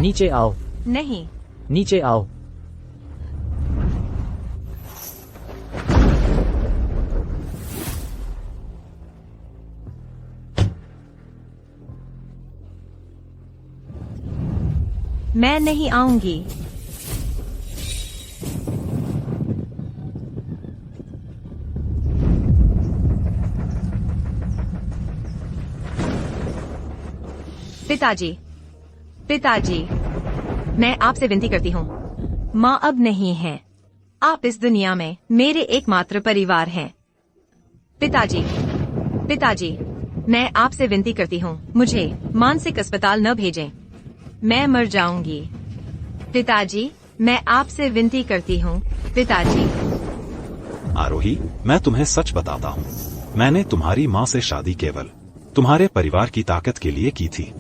नीचे आओ। नहीं। नीचे आओ। मैं नहीं आऊंगी। पिताजी, पिताजी, मैं आपसे विनती करती हूँ। माँ अब नहीं है। आप इस दुनिया में मेरे एकमात्र परिवार हैं। पिताजी, पिताजी, मैं आपसे विनती करती हूँ, मुझे मानसिक अस्पताल न भेजें। मैं मर जाऊंगी। पिताजी, मैं आपसे विनती करती हूँ। पिताजी। आरोही, मैं तुम्हें सच बताता हूँ, मैंने तुम्हारी माँ से शादी केवल तुम्हारे परिवार की ताकत के लिए की थी।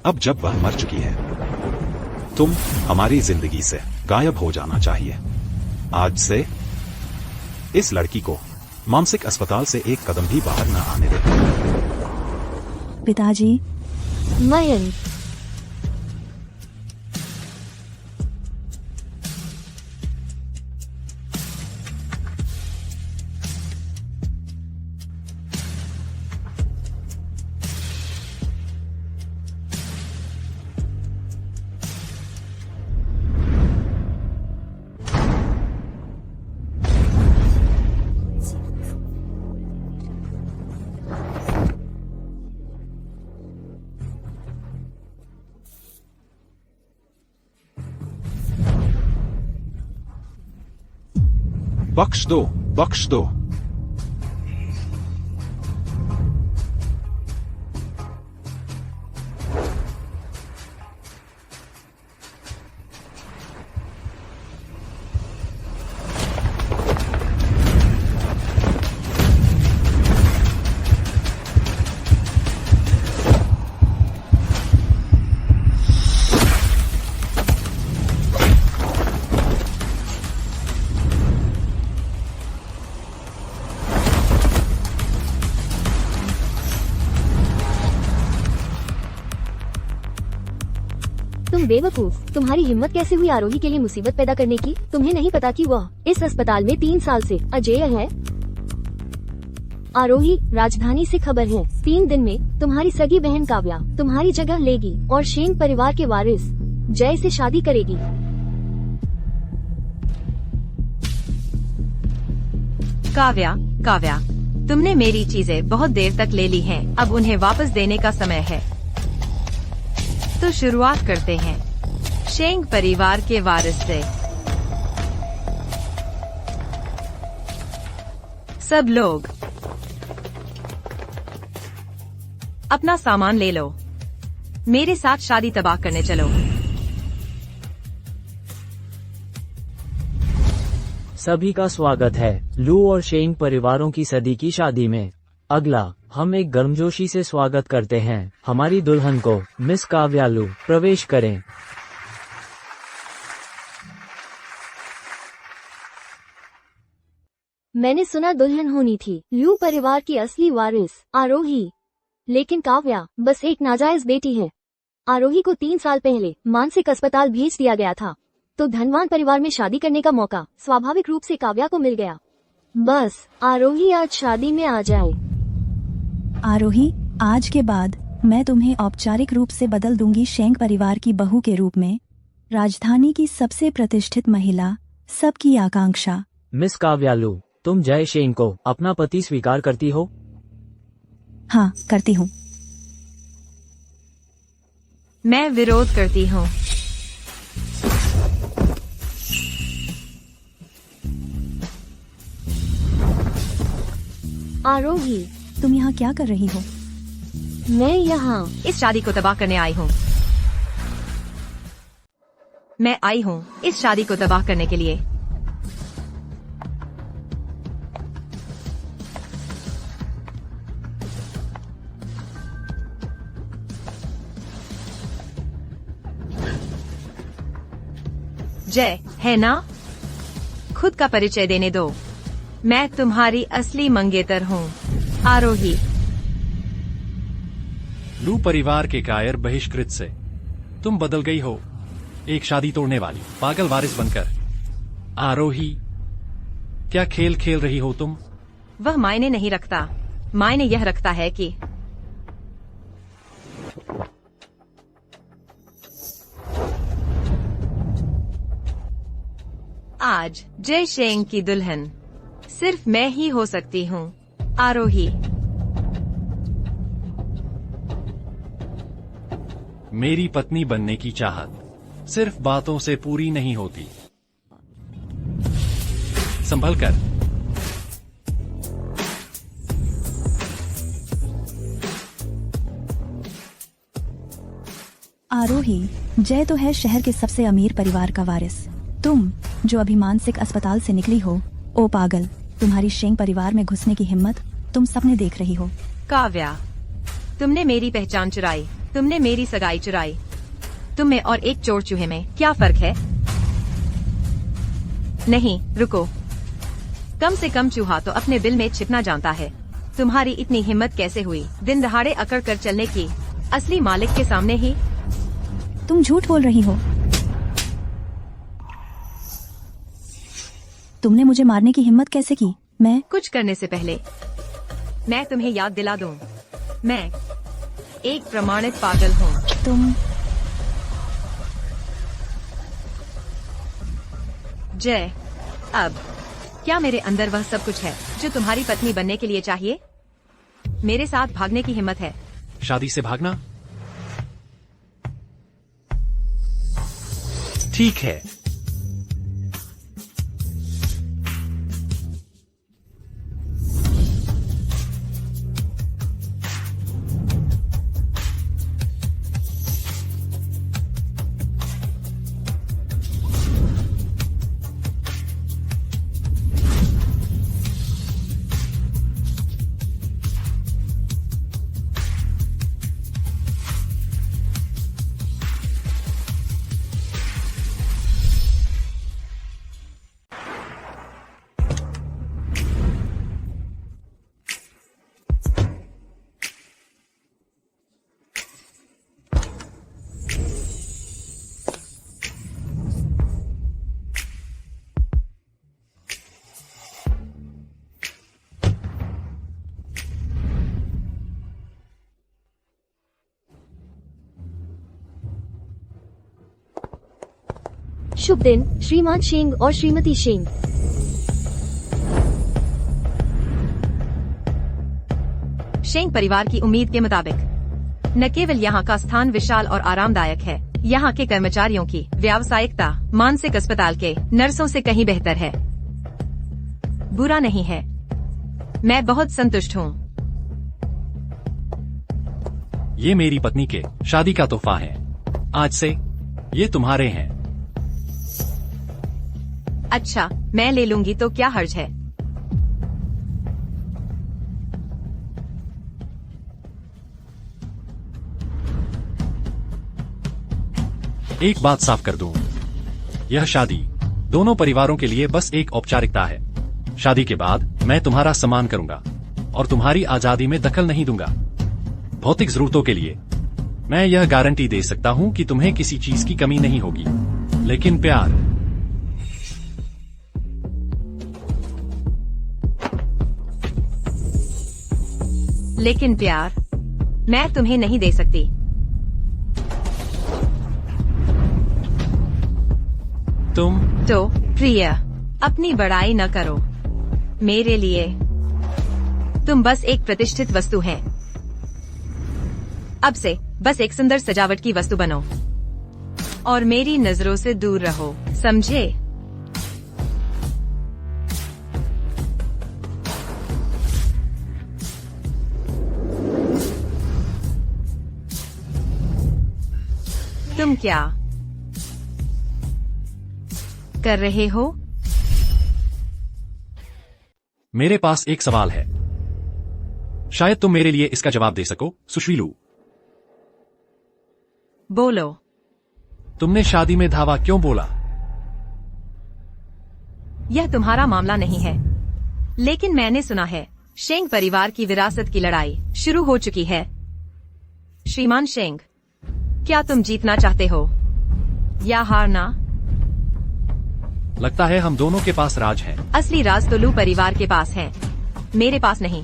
अब जब वह मर चुकी है, तुम हमारी जिंदगी से गायब हो जाना चाहिए। आज से इस लड़की को मानसिक अस्पताल से एक कदम भी बाहर न आने दे। पिताजी। मयंक। बख्श दो, बख्श दो। तुम बेवकूफ, तुम्हारी हिम्मत कैसे हुई आरोही के लिए मुसीबत पैदा करने की? तुम्हें नहीं पता कि वह इस अस्पताल में 3 साल से अजेय है। आरोही, राजधानी से खबर है, 3 दिन में तुम्हारी सगी बहन काव्या तुम्हारी जगह लेगी और शेंग परिवार के वारिस जय से शादी करेगी। काव्या, काव्या, तुमने मेरी चीजें बहुत देर तक ले ली हैं, अब उन्हें वापस देने का समय है। तो शुरुआत करते हैं शेंग परिवार के वारिस से। सब लोग अपना सामान ले लो, मेरे साथ शादी तबाह करने चलो। सभी का स्वागत है लू और शेंग परिवारों की सदी की शादी में। अगला हम एक गर्मजोशी से स्वागत करते हैं हमारी दुल्हन को, मिस काव्या लू। प्रवेश करें। मैंने सुना दुल्हन होनी थी लू परिवार की असली वारिस आरोही, लेकिन काव्या बस एक नाजायज बेटी है। आरोही को 3 साल पहले मानसिक अस्पताल भेज दिया गया था, तो धनवान परिवार में शादी करने का मौका स्वाभाविक रूप से काव्या को मिल गया। बस आरोही आज शादी में आ जाए। आरोही, आज के बाद मैं तुम्हें औपचारिक रूप से बदल दूंगी शेंग परिवार की बहू के रूप में, राजधानी की सबसे प्रतिष्ठित महिला, सबकी आकांक्षा। मिस काव्या लू, तुम जय शेंग को अपना पति स्वीकार करती हो? हाँ, करती हूँ। मैं विरोध करती हूँ। आरोही, तुम यहाँ क्या कर रही हो? मैं यहाँ इस शादी को तबाह करने आई हूँ। मैं आई हूँ इस शादी को तबाह करने के लिए। जय है ना? खुद का परिचय देने दो। मैं तुम्हारी असली मंगेतर हूँ, आरोही। लू परिवार के कायर बहिष्कृत से तुम बदल गई हो। एक शादी तोड़ने वाली पागल वारिस बनकर। आरोही, क्या खेल खेल रही हो तुम? वह मायने नहीं रखता। मायने यह रखता है कि आज जय शेंग की दुल्हन सिर्फ मैं ही हो सकती हूँ। आरोही, मेरी पत्नी बनने की चाहत सिर्फ बातों से पूरी नहीं होती। संभल कर। आरोही, जय तो है शहर के सबसे अमीर परिवार का वारिस। तुम जो अभी मानसिक अस्पताल से निकली हो, ओ पागल, तुम्हारी शेंग परिवार में घुसने की हिम्मत तुम सबने देख रही हो। काव्या, तुमने मेरी पहचान चुराई, तुमने मेरी सगाई चुराई। तुम में और एक चोर चूहे में क्या फर्क है? नहीं, रुको। कम से कम चूहा तो अपने बिल में छिपना जानता है। तुम्हारी इतनी हिम्मत कैसे हुई दिन दहाड़े अकड़ कर चलने की, असली मालिक के सामने ही? तुम झूठ बोल रही हो। तुमने मुझे मारने की हिम्मत कैसे की? मैं कुछ करने से पहले मैं तुम्हें याद दिला दूं, मैं एक प्रमाणित पागल हूँ। तुम जय, अब क्या मेरे अंदर वह सब कुछ है जो तुम्हारी पत्नी बनने के लिए चाहिए? मेरे साथ भागने की हिम्मत है? शादी से भागना? ठीक है। शुभ दिन श्रीमान शेंग और श्रीमती शेंग। शेंग परिवार की उम्मीद के मुताबिक न केवल यहाँ का स्थान विशाल और आरामदायक है, यहाँ के कर्मचारियों की व्यावसायिकता मानसिक अस्पताल के नर्सों से कहीं बेहतर है। बुरा नहीं है, मैं बहुत संतुष्ट हूँ। ये मेरी पत्नी के शादी का तोहफा है। आज से ये तुम्हारे हैं। अच्छा, मैं ले लूंगी तो क्या हर्ज है? एक बात साफ कर दूं, यह शादी दोनों परिवारों के लिए बस एक औपचारिकता है। शादी के बाद मैं तुम्हारा सम्मान करूंगा और तुम्हारी आजादी में दखल नहीं दूंगा। भौतिक जरूरतों के लिए मैं यह गारंटी दे सकता हूं कि तुम्हें किसी चीज की कमी नहीं होगी, लेकिन प्यार, लेकिन प्यार मैं तुम्हें नहीं दे सकती। तुम तो प्रिय, अपनी बड़ाई न करो। मेरे लिए तुम बस एक प्रतिष्ठित वस्तु हैं। अब से बस एक सुंदर सजावट की वस्तु बनो और मेरी नजरों से दूर रहो, समझे? तुम क्या कर रहे हो? मेरे पास एक सवाल है, शायद तुम मेरे लिए इसका जवाब दे सको। सुशीलू, बोलो। तुमने शादी में धावा क्यों बोला? यह तुम्हारा मामला नहीं है, लेकिन मैंने सुना है शेंग परिवार की विरासत की लड़ाई शुरू हो चुकी है। श्रीमान शेंग, क्या तुम जीतना चाहते हो? या हारना। लगता है हम दोनों के पास राज है। असली राज तो लू परिवार के पास है, मेरे पास नहीं।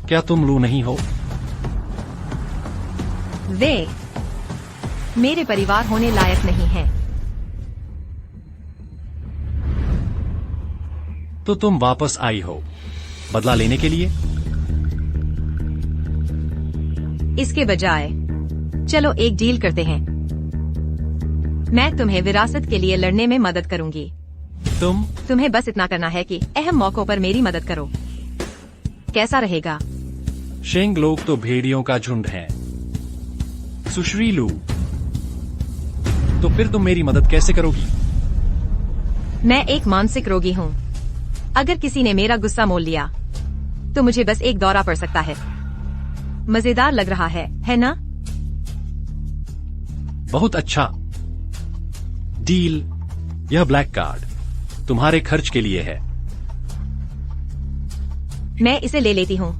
क्या तुम लू नहीं हो? वे मेरे परिवार होने लायक नहीं है। तो तुम वापस आई हो बदला लेने के लिए? इसके बजाय चलो एक डील करते हैं। मैं तुम्हें विरासत के लिए लड़ने में मदद करूंगी। तुम्हें बस इतना करना है कि अहम मौकों पर मेरी मदद करो। कैसा रहेगा? शेंग लोग तो भेड़ियों का झुंड है। सुश्री लू, तो फिर तुम मेरी मदद कैसे करोगी? मैं एक मानसिक रोगी हूँ। अगर किसी ने मेरा गुस्सा मोल लिया तो मुझे बस एक दौरा पड़ सकता है। मजेदार लग रहा है ना? बहुत अच्छा डील। यह ब्लैक कार्ड तुम्हारे खर्च के लिए है। मैं इसे ले लेती हूँ।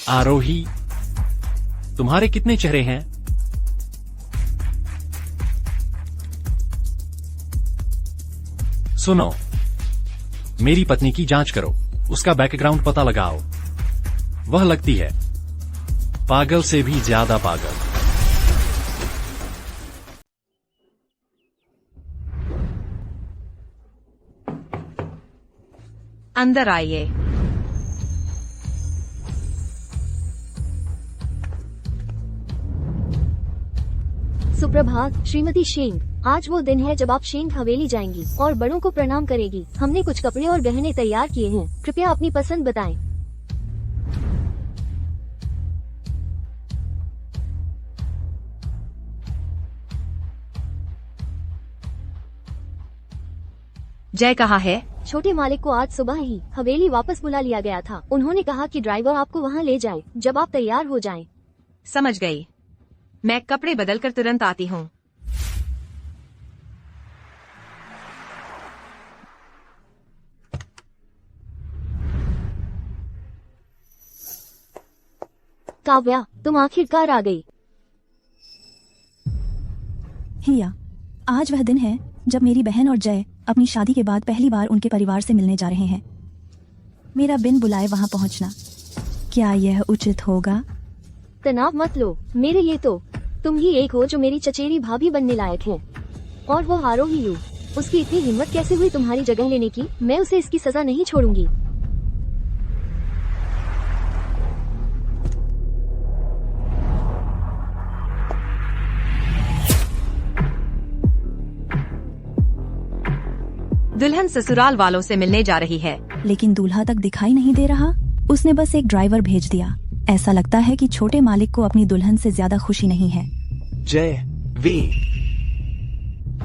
आरोही, तुम्हारे कितने चेहरे हैं? सुनो, मेरी पत्नी की जांच करो, उसका बैकग्राउंड पता लगाओ। वह लगती है पागल से भी ज्यादा पागल। अंदर आइए। सुप्रभात श्रीमती शेंग। आज वो दिन है जब आप शेंग हवेली जाएंगी और बड़ों को प्रणाम करेगी। हमने कुछ कपड़े और गहने तैयार किए हैं, कृपया अपनी पसंद बताएं। जय कहाँ है? छोटे मालिक को आज सुबह ही हवेली वापस बुला लिया गया था। उन्होंने कहा कि ड्राइवर आपको वहाँ ले जाए जब आप तैयार हो जाएं। समझ गई। मैं कपड़े बदलकर तुरंत आती हूँ। काव्या, तुम आखिरकार आ गई। हिया, आज वह दिन है जब मेरी बहन और जय अपनी शादी के बाद पहली बार उनके परिवार से मिलने जा रहे हैं। मेरा बिन बुलाए वहां पहुंचना, क्या यह उचित होगा? तनाव मत लो, मेरे लिए तो तुम ही एक हो जो मेरी चचेरी भाभी बनने लायक है। और वो आरोही लू, उसकी इतनी हिम्मत कैसे हुई तुम्हारी जगह लेने की? मैं उसे इसकी सजा नहीं छोड़ूंगी। दुल्हन ससुराल वालों से मिलने जा रही है। लेकिन दूल्हा तक दिखाई नहीं दे रहा। उसने बस एक ड्राइवर भेज दिया। ऐसा लगता है कि छोटे मालिक को अपनी दुल्हन से ज्यादा खुशी नहीं है। जय, वे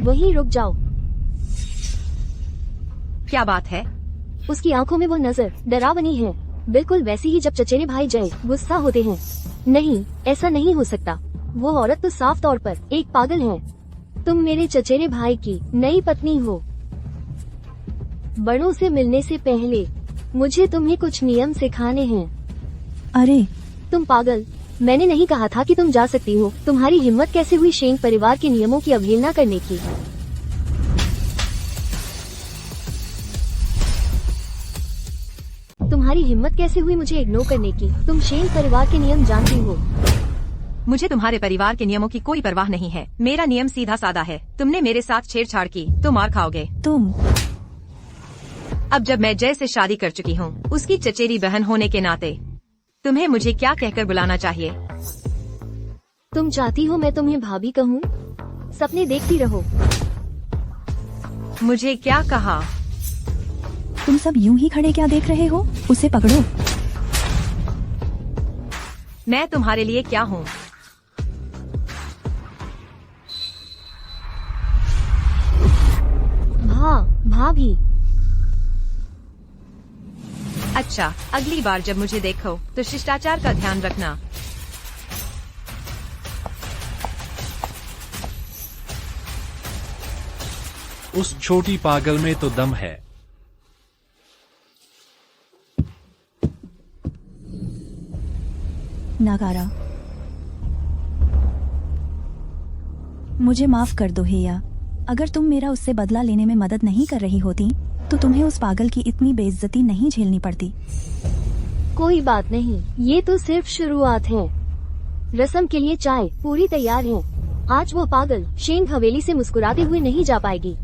वहीं रुक जाओ। क्या बात है? उसकी आंखों में वो नजर डरावनी है, बिल्कुल वैसी ही जब चचेरे भाई जय गुस्सा होते हैं। नहीं, ऐसा नहीं हो सकता। वो औरत तो साफ तौर पर एक पागल है। तुम मेरे चचेरे भाई की नई पत्नी हो। बड़ों से मिलने से पहले मुझे तुम्हें कुछ नियम सिखाने हैं। अरे तुम पागल, मैंने नहीं कहा था कि तुम जा सकती हो। तुम्हारी हिम्मत कैसे हुई शेंग परिवार के नियमों की अवहेलना करने की? तुम्हारी हिम्मत कैसे हुई मुझे इग्नोर करने की? तुम शेंग परिवार के नियम जानती हो। मुझे तुम्हारे परिवार के नियमों की कोई परवाह नहीं है। मेरा नियम सीधा साधा है। तुमने मेरे साथ छेड़छाड़ की तो मार खाओगे। तुम अब जब मैं जय से शादी कर चुकी हूँ, उसकी चचेरी बहन होने के नाते तुम्हें मुझे क्या कहकर बुलाना चाहिए? तुम चाहती हो मैं तुम्हें भाभी कहूँ? सपने देखती रहो। मुझे क्या कहा? तुम सब यूं ही खड़े क्या देख रहे हो? उसे पकड़ो। मैं तुम्हारे लिए क्या हूँ? भाभी। अच्छा, अगली बार जब मुझे देखो तो शिष्टाचार का ध्यान रखना। उस छोटी पागल में तो दम है। नकारा। मुझे माफ कर दो हेया, अगर तुम मेरा उससे बदला लेने में मदद नहीं कर रही होती तो तुम्हें उस पागल की इतनी बेइज्जती नहीं झेलनी पड़ती। कोई बात नहीं, ये तो सिर्फ शुरुआत है। रसम के लिए चाय पूरी तैयार है। आज वो पागल शेंग हवेली से मुस्कुराते हुए नहीं जा पाएगी।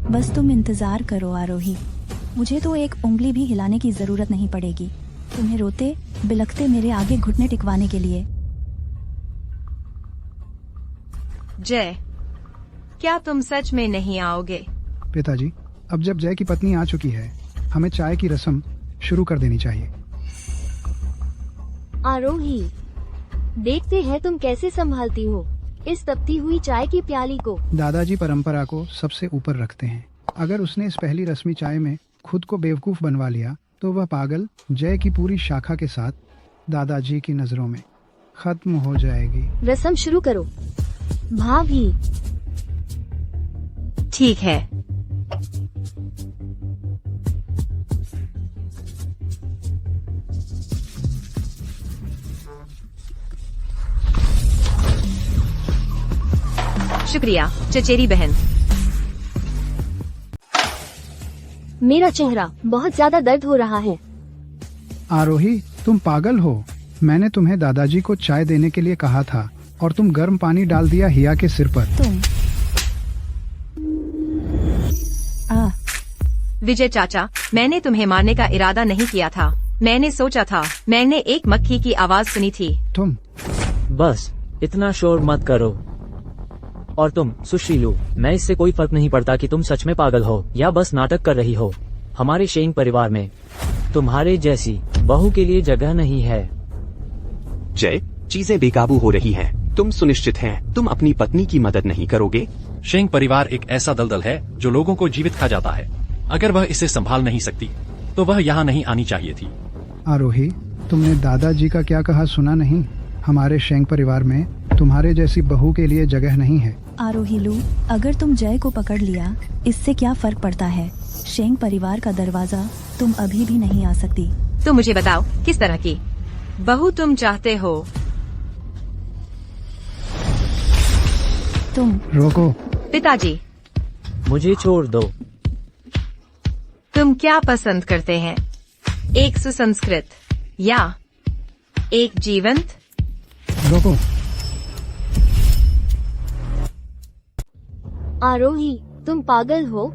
बस तुम इंतजार करो आरोही, मुझे तो एक उंगली भी हिलाने की जरूरत नहीं पड़ेगी तुम्हें रोते बिलखते मेरे आगे घुटने टिकवाने के लिए। जय, क्या तुम सच में नहीं आओगे? पिताजी, अब जब जय की पत्नी आ चुकी है, हमें चाय की रस्म शुरू कर देनी चाहिए। आरोही, देखते हैं तुम कैसे संभालती हो इस तपती हुई चाय की प्याली को। दादाजी परंपरा को सबसे ऊपर रखते हैं। अगर उसने इस पहली रस्मी चाय में खुद को बेवकूफ बनवा लिया तो वह पागल जय की पूरी शाखा के साथ दादाजी की नजरों में खत्म हो जाएगी। रस्म शुरू करो भाभी। ठीक है। शुक्रिया चचेरी बहन। मेरा चेहरा बहुत ज्यादा दर्द हो रहा है। आरोही, तुम पागल हो। मैंने तुम्हें दादाजी को चाय देने के लिए कहा था और तुम गर्म पानी डाल दिया हिया के सिर पर। तुम विजय चाचा, मैंने तुम्हें मारने का इरादा नहीं किया था। मैंने सोचा था, मैंने एक मक्खी की आवाज सुनी थी। तुम बस इतना शोर मत करो। और तुम सुशीलू, मैं इससे कोई फर्क नहीं पड़ता कि तुम सच में पागल हो या बस नाटक कर रही हो। हमारे शेंग परिवार में तुम्हारे जैसी बहू के लिए जगह नहीं है। जय, चीजें बेकाबू हो रही हैं। तुम सुनिश्चित हैं तुम अपनी पत्नी की मदद नहीं करोगे? शेंग परिवार एक ऐसा दलदल है जो लोगों को जीवित खा जाता है। अगर वह इसे संभाल नहीं सकती तो वह यहाँ नहीं आनी चाहिए थी। आरोही, तुमने दादाजी का क्या कहा सुना नहीं? हमारे शेंग परिवार में तुम्हारे जैसी बहू के लिए जगह नहीं है। आरोही लू, अगर तुम जय को पकड़ लिया इससे क्या फर्क पड़ता है? शेंग परिवार का दरवाजा तुम अभी भी नहीं आ सकती। तो मुझे बताओ, किस तरह की बहू तुम चाहते हो? तुम रोको। पिताजी, मुझे छोड़ दो। तुम क्या पसंद करते हैं, एक सुसंस्कृत या एक जीवंत? रोको। आरोही, तुम पागल हो?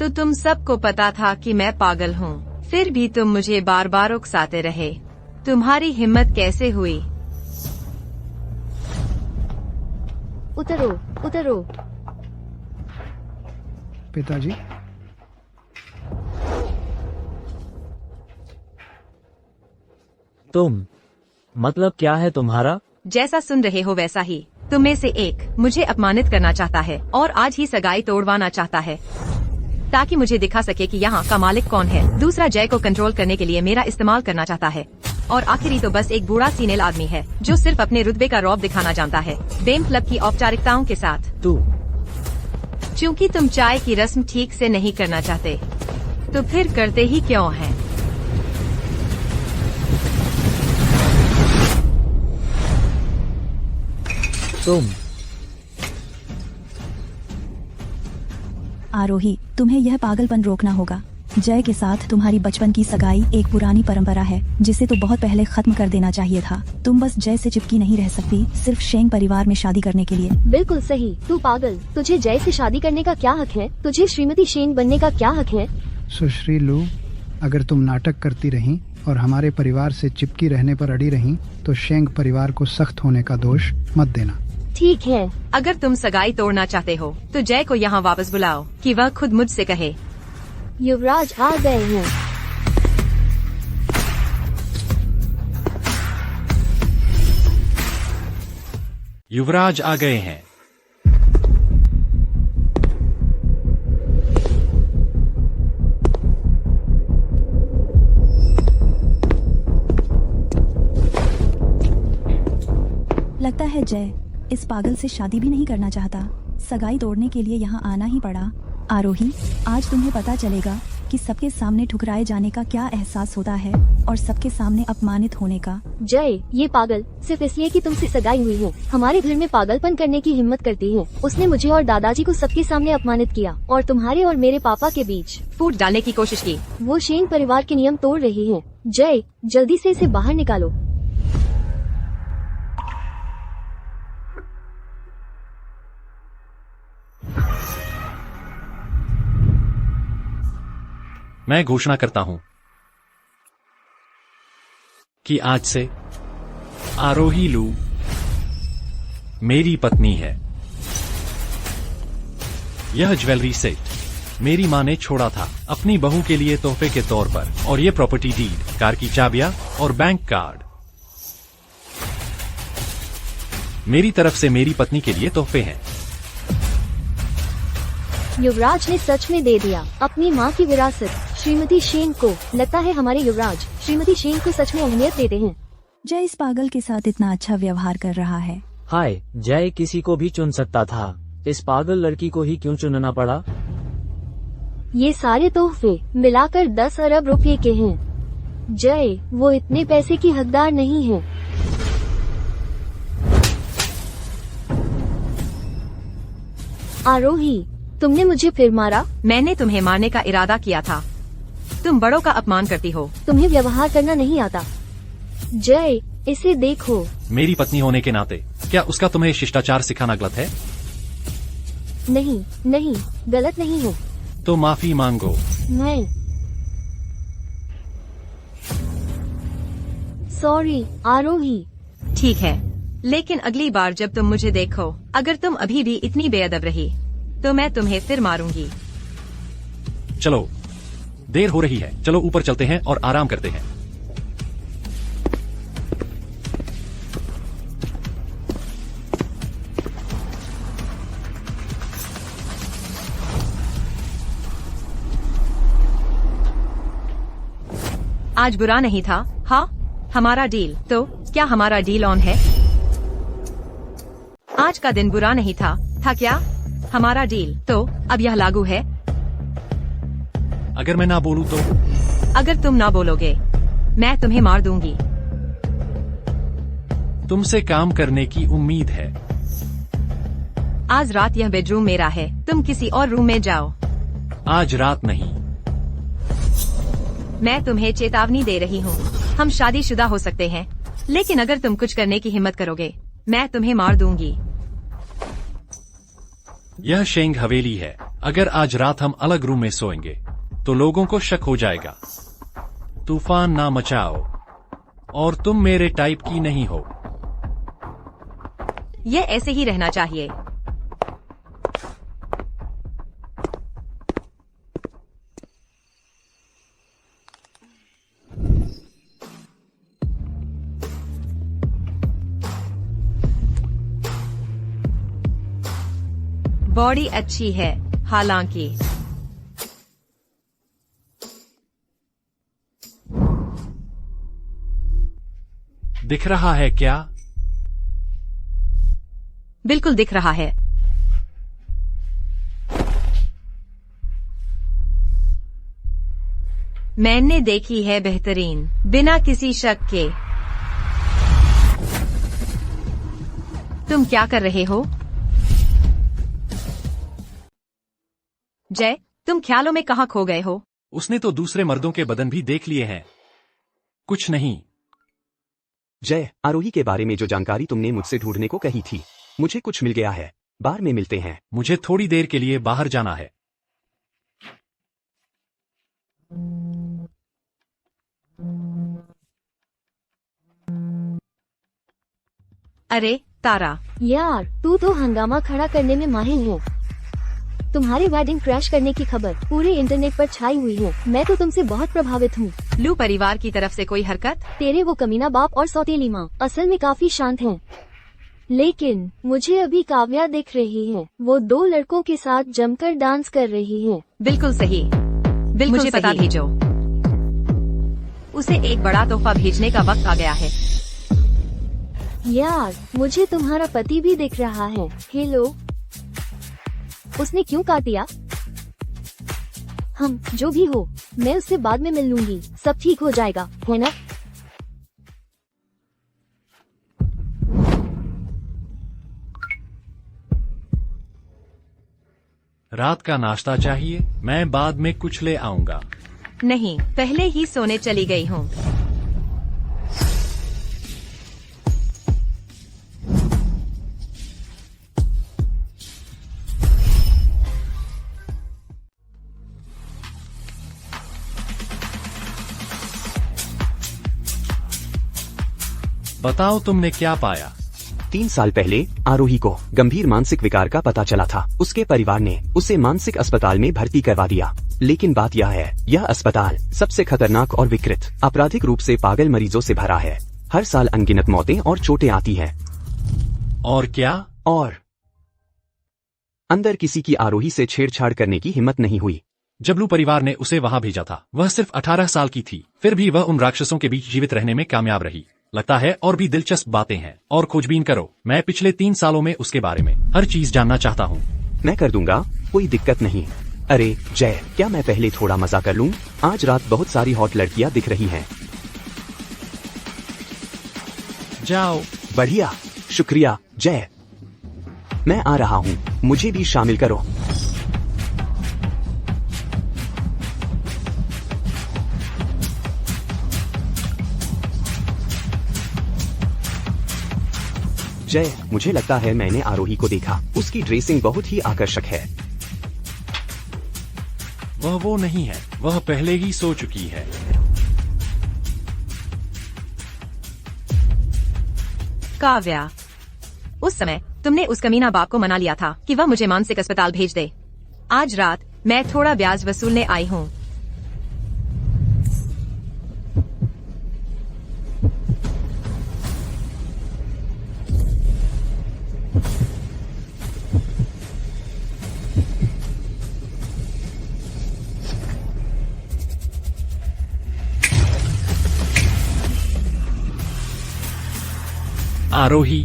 तो तुम सबको पता था कि मैं पागल हूँ, फिर भी तुम मुझे बार बार उकसाते रहे। तुम्हारी हिम्मत कैसे हुई? उतरो उतरो। पिताजी, तुम मतलब क्या है तुम्हारा? जैसा सुन रहे हो वैसा ही। तुम में से एक मुझे अपमानित करना चाहता है और आज ही सगाई तोड़वाना चाहता है ताकि मुझे दिखा सके कि यहाँ का मालिक कौन है। दूसरा जय को कंट्रोल करने के लिए मेरा इस्तेमाल करना चाहता है। और आखिरी तो बस एक बूढ़ा सीनेल आदमी है जो सिर्फ अपने रुतबे का रौब दिखाना जानता है, बेम क्लब की औपचारिकताओं के साथ। तू क्योंकि तुम चाय की रस्म ठीक से नहीं करना चाहते, तो फिर करते ही क्यों हैं? तुम आरोही, तुम्हें यह पागलपन रोकना होगा। जय के साथ तुम्हारी बचपन की सगाई एक पुरानी परंपरा है जिसे तो बहुत पहले खत्म कर देना चाहिए था। तुम बस जय से चिपकी नहीं रह सकती सिर्फ शेंग परिवार में शादी करने के लिए। बिल्कुल सही, तू पागल। तुझे जय से शादी करने का क्या हक है? तुझे श्रीमती शेंग बनने का क्या हक है? सुश्री लू, अगर तुम नाटक करती रहीं और हमारे परिवार से चिपकी रहने पर अड़ी रहीं तो शेंग परिवार को सख्त होने का दोष मत देना। ठीक है। अगर तुम सगाई तोड़ना चाहते हो तो जय को यहाँ वापस बुलाओ कि वह खुद मुझसे कहे। युवराज आ गए हैं। युवराज आ गए हैं। लगता है जय इस पागल से शादी भी नहीं करना चाहता। सगाई तोड़ने के लिए यहाँ आना ही पड़ा। आरोही, आज तुम्हें पता चलेगा कि सबके सामने ठुकराए जाने का क्या एहसास होता है और सबके सामने अपमानित होने का। जय, ये पागल सिर्फ इसलिए कि तुमसे सगाई हुई है हमारे घर में पागलपन करने की हिम्मत करती है। उसने मुझे और दादाजी को सबके सामने अपमानित किया और तुम्हारे और मेरे पापा के बीच फूट डालने की कोशिश की। वो शेंग परिवार के नियम तोड़ रही है। जय, जल्दी से इसे बाहर निकालो। मैं घोषणा करता हूं कि आज से आरोही लू मेरी पत्नी है। यह ज्वेलरी सेट मेरी मां ने छोड़ा था अपनी बहू के लिए तोहफे के तौर पर, और ये प्रॉपर्टी डीड, कार की चाबियां और बैंक कार्ड मेरी तरफ से मेरी पत्नी के लिए तोहफे हैं। युवराज ने सच में दे दिया अपनी माँ की विरासत श्रीमती शेंग को। लगता है हमारे युवराज श्रीमती शेंग को सच में अहमियत देते हैं। जय इस पागल के साथ इतना अच्छा व्यवहार कर रहा है। हाय, जय किसी को भी चुन सकता था, इस पागल लड़की को ही क्यों चुनना पड़ा? ये सारे तोहफे मिलाकर 10 अरब रुपए के हैं। जय, वो इतने पैसे की हकदार नहीं है। आरोही, तुमने मुझे फिर मारा। मैंने तुम्हें मारने का इरादा किया था। तुम बड़ों का अपमान करती हो। तुम्हें व्यवहार करना नहीं आता। जय, इसे देखो। मेरी पत्नी होने के नाते क्या उसका तुम्हें शिष्टाचार सिखाना गलत है? नहीं नहीं, गलत नहीं है। तो माफी मांगो। मैं सॉरी आरोही। ठीक है, लेकिन अगली बार जब तुम मुझे देखो, अगर तुम अभी भी इतनी बेअदब रही तो मैं तुम्हें फिर मारूंगी। चलो, देर हो रही है, चलो ऊपर चलते हैं और आराम करते हैं। आज बुरा नहीं था, हाँ? हमारा डील, तो क्या हमारा डील ऑन है? आज का दिन बुरा नहीं था क्या? हमारा डील, तो अब यह लागू है? अगर मैं ना बोलूं तो? अगर तुम ना बोलोगे, मैं तुम्हें मार दूंगी। तुमसे काम करने की उम्मीद है। आज रात यह बेडरूम मेरा है, तुम किसी और रूम में जाओ। आज रात नहीं। मैं तुम्हें चेतावनी दे रही हूँ, हम शादीशुदा हो सकते हैं, लेकिन अगर तुम कुछ करने की हिम्मत करोगे, मैं तुम्हें मार दूंगी। यह शेंग हवेली है। अगर आज रात हम अलग रूम में सोएंगे तो लोगों को शक हो जाएगा। तूफान ना मचाओ, और तुम मेरे टाइप की नहीं हो। यह ऐसे ही रहना चाहिए। बॉडी अच्छी है, हालांकि दिख रहा है क्या? बिल्कुल दिख रहा है। मैंने देखी है बेहतरीन, बिना किसी शक के। तुम क्या कर रहे हो? जय, तुम ख्यालों में कहाँ खो गए हो? उसने तो दूसरे मर्दों के बदन भी देख लिए हैं। कुछ नहीं। जय, आरोही के बारे में जो जानकारी तुमने मुझसे ढूंढने को कही थी, मुझे कुछ मिल गया है। बार में मिलते हैं। मुझे थोड़ी देर के लिए बाहर जाना है। अरे तारा, यार, तू तो हंगामा खड़ा करने में माहिर है। तुम्हारे वेडिंग क्रैश करने की खबर पूरे इंटरनेट पर छाई हुई है। मैं तो तुमसे बहुत प्रभावित हूँ। लू परिवार की तरफ से कोई हरकत? तेरे वो कमीना बाप और सौतेली माँ असल में काफी शांत हैं। लेकिन मुझे अभी काव्या दिख रही है। वो 2 लड़कों के साथ जमकर डांस कर रही है। बिल्कुल सही, बिल्कुल मुझे पता भेजो। उसे एक बड़ा तोहफा भेजने का वक्त आ गया है। यार, मुझे तुम्हारा पति भी दिख रहा है। हेलो, उसने क्यों काट दिया? हम जो भी हो, मैं उससे बाद में मिल लूंगी, सब ठीक हो जाएगा, है ना? रात का नाश्ता चाहिए? मैं बाद में कुछ ले आऊंगा। नहीं, पहले ही सोने चली गई हूँ। बताओ तुमने क्या पाया? 3 साल पहले आरोही को गंभीर मानसिक विकार का पता चला था। उसके परिवार ने उसे मानसिक अस्पताल में भर्ती करवा दिया। लेकिन बात यह है, यह अस्पताल सबसे खतरनाक और विकृत, आपराधिक रूप से पागल मरीजों से भरा है। हर साल अनगिनत मौतें और चोटें आती हैं। और क्या? और अंदर किसी की आरोही से छेड़छाड़ करने की हिम्मत नहीं हुई। जबलू परिवार ने उसे वहां भेजा था। वह सिर्फ 18 साल की थी, फिर भी वह उन राक्षसों के बीच जीवित रहने में कामयाब रही। लगता है और भी दिलचस्प बातें हैं, और खोजबीन करो। मैं पिछले 3 सालों में उसके बारे में हर चीज जानना चाहता हूँ। मैं कर दूंगा, कोई दिक्कत नहीं। अरे जय, क्या मैं पहले थोड़ा मजा कर लूं? आज रात बहुत सारी हॉट लड़कियां दिख रही हैं। जाओ। बढ़िया, शुक्रिया जय। मैं आ रहा हूँ, मुझे भी शामिल करो। जय, मुझे लगता है मैंने आरोही को देखा। उसकी ड्रेसिंग बहुत ही आकर्षक है। वह वो नहीं है, वह पहले ही सो चुकी है। काव्या, उस समय तुमने उस कमीना बाप को मना लिया था कि वह मुझे मानसिक अस्पताल भेज दे। आज रात मैं थोड़ा ब्याज वसूलने आई हूँ। आरोही,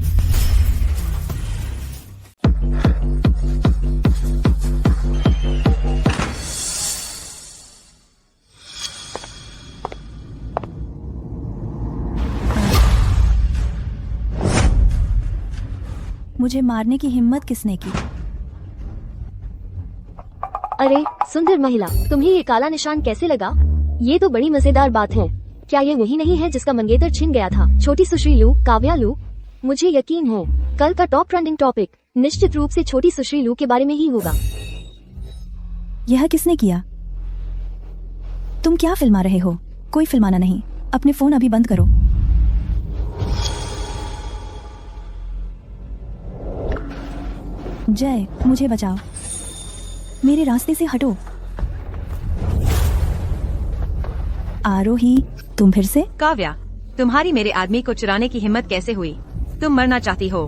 मुझे मारने की हिम्मत किसने की? अरे सुंदर महिला, तुम्हें ये काला निशान कैसे लगा? ये तो बड़ी मजेदार बात है। क्या ये वही नहीं है जिसका मंगेतर छिन गया था? छोटी सुश्री लू, काव्या लू। मुझे यकीन है कल का टॉप ट्रेंडिंग टॉपिक निश्चित रूप से छोटी सुश्री लू के बारे में ही होगा। यह किसने किया? तुम क्या फिल्मा रहे हो? कोई फिल्माना नहीं, अपने फोन अभी बंद करो। जय, मुझे बचाओ, मेरे रास्ते से हटो। आरोही, तुम फिर से? काव्या, तुम्हारी मेरे आदमी को चुराने की हिम्मत कैसे हुई? तुम मरना चाहती हो?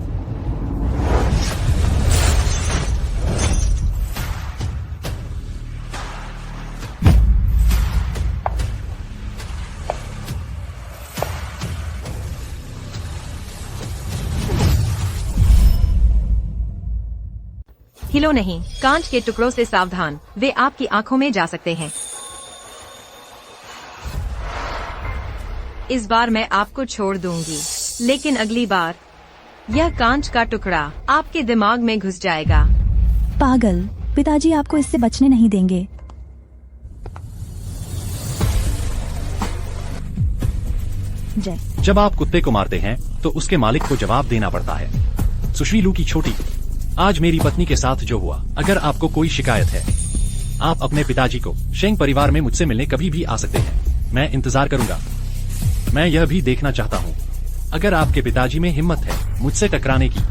हिलो नहीं, कांच के टुकड़ों से सावधान, वे आपकी आंखों में जा सकते हैं। इस बार मैं आपको छोड़ दूंगी, लेकिन अगली बार यह कांच का टुकड़ा आपके दिमाग में घुस जाएगा। पागल, पिताजी आपको इससे बचने नहीं देंगे। जय, जब आप कुत्ते को मारते हैं तो उसके मालिक को जवाब देना पड़ता है। सुश्री लू की छोटी, आज मेरी पत्नी के साथ जो हुआ, अगर आपको कोई शिकायत है, आप अपने पिताजी को शेंग परिवार में मुझसे मिलने कभी भी आ सकते हैं। मैं इंतजार करूंगा। मैं यह भी देखना चाहता हूँ अगर आपके पिताजी में हिम्मत है मुझसे टकराने की।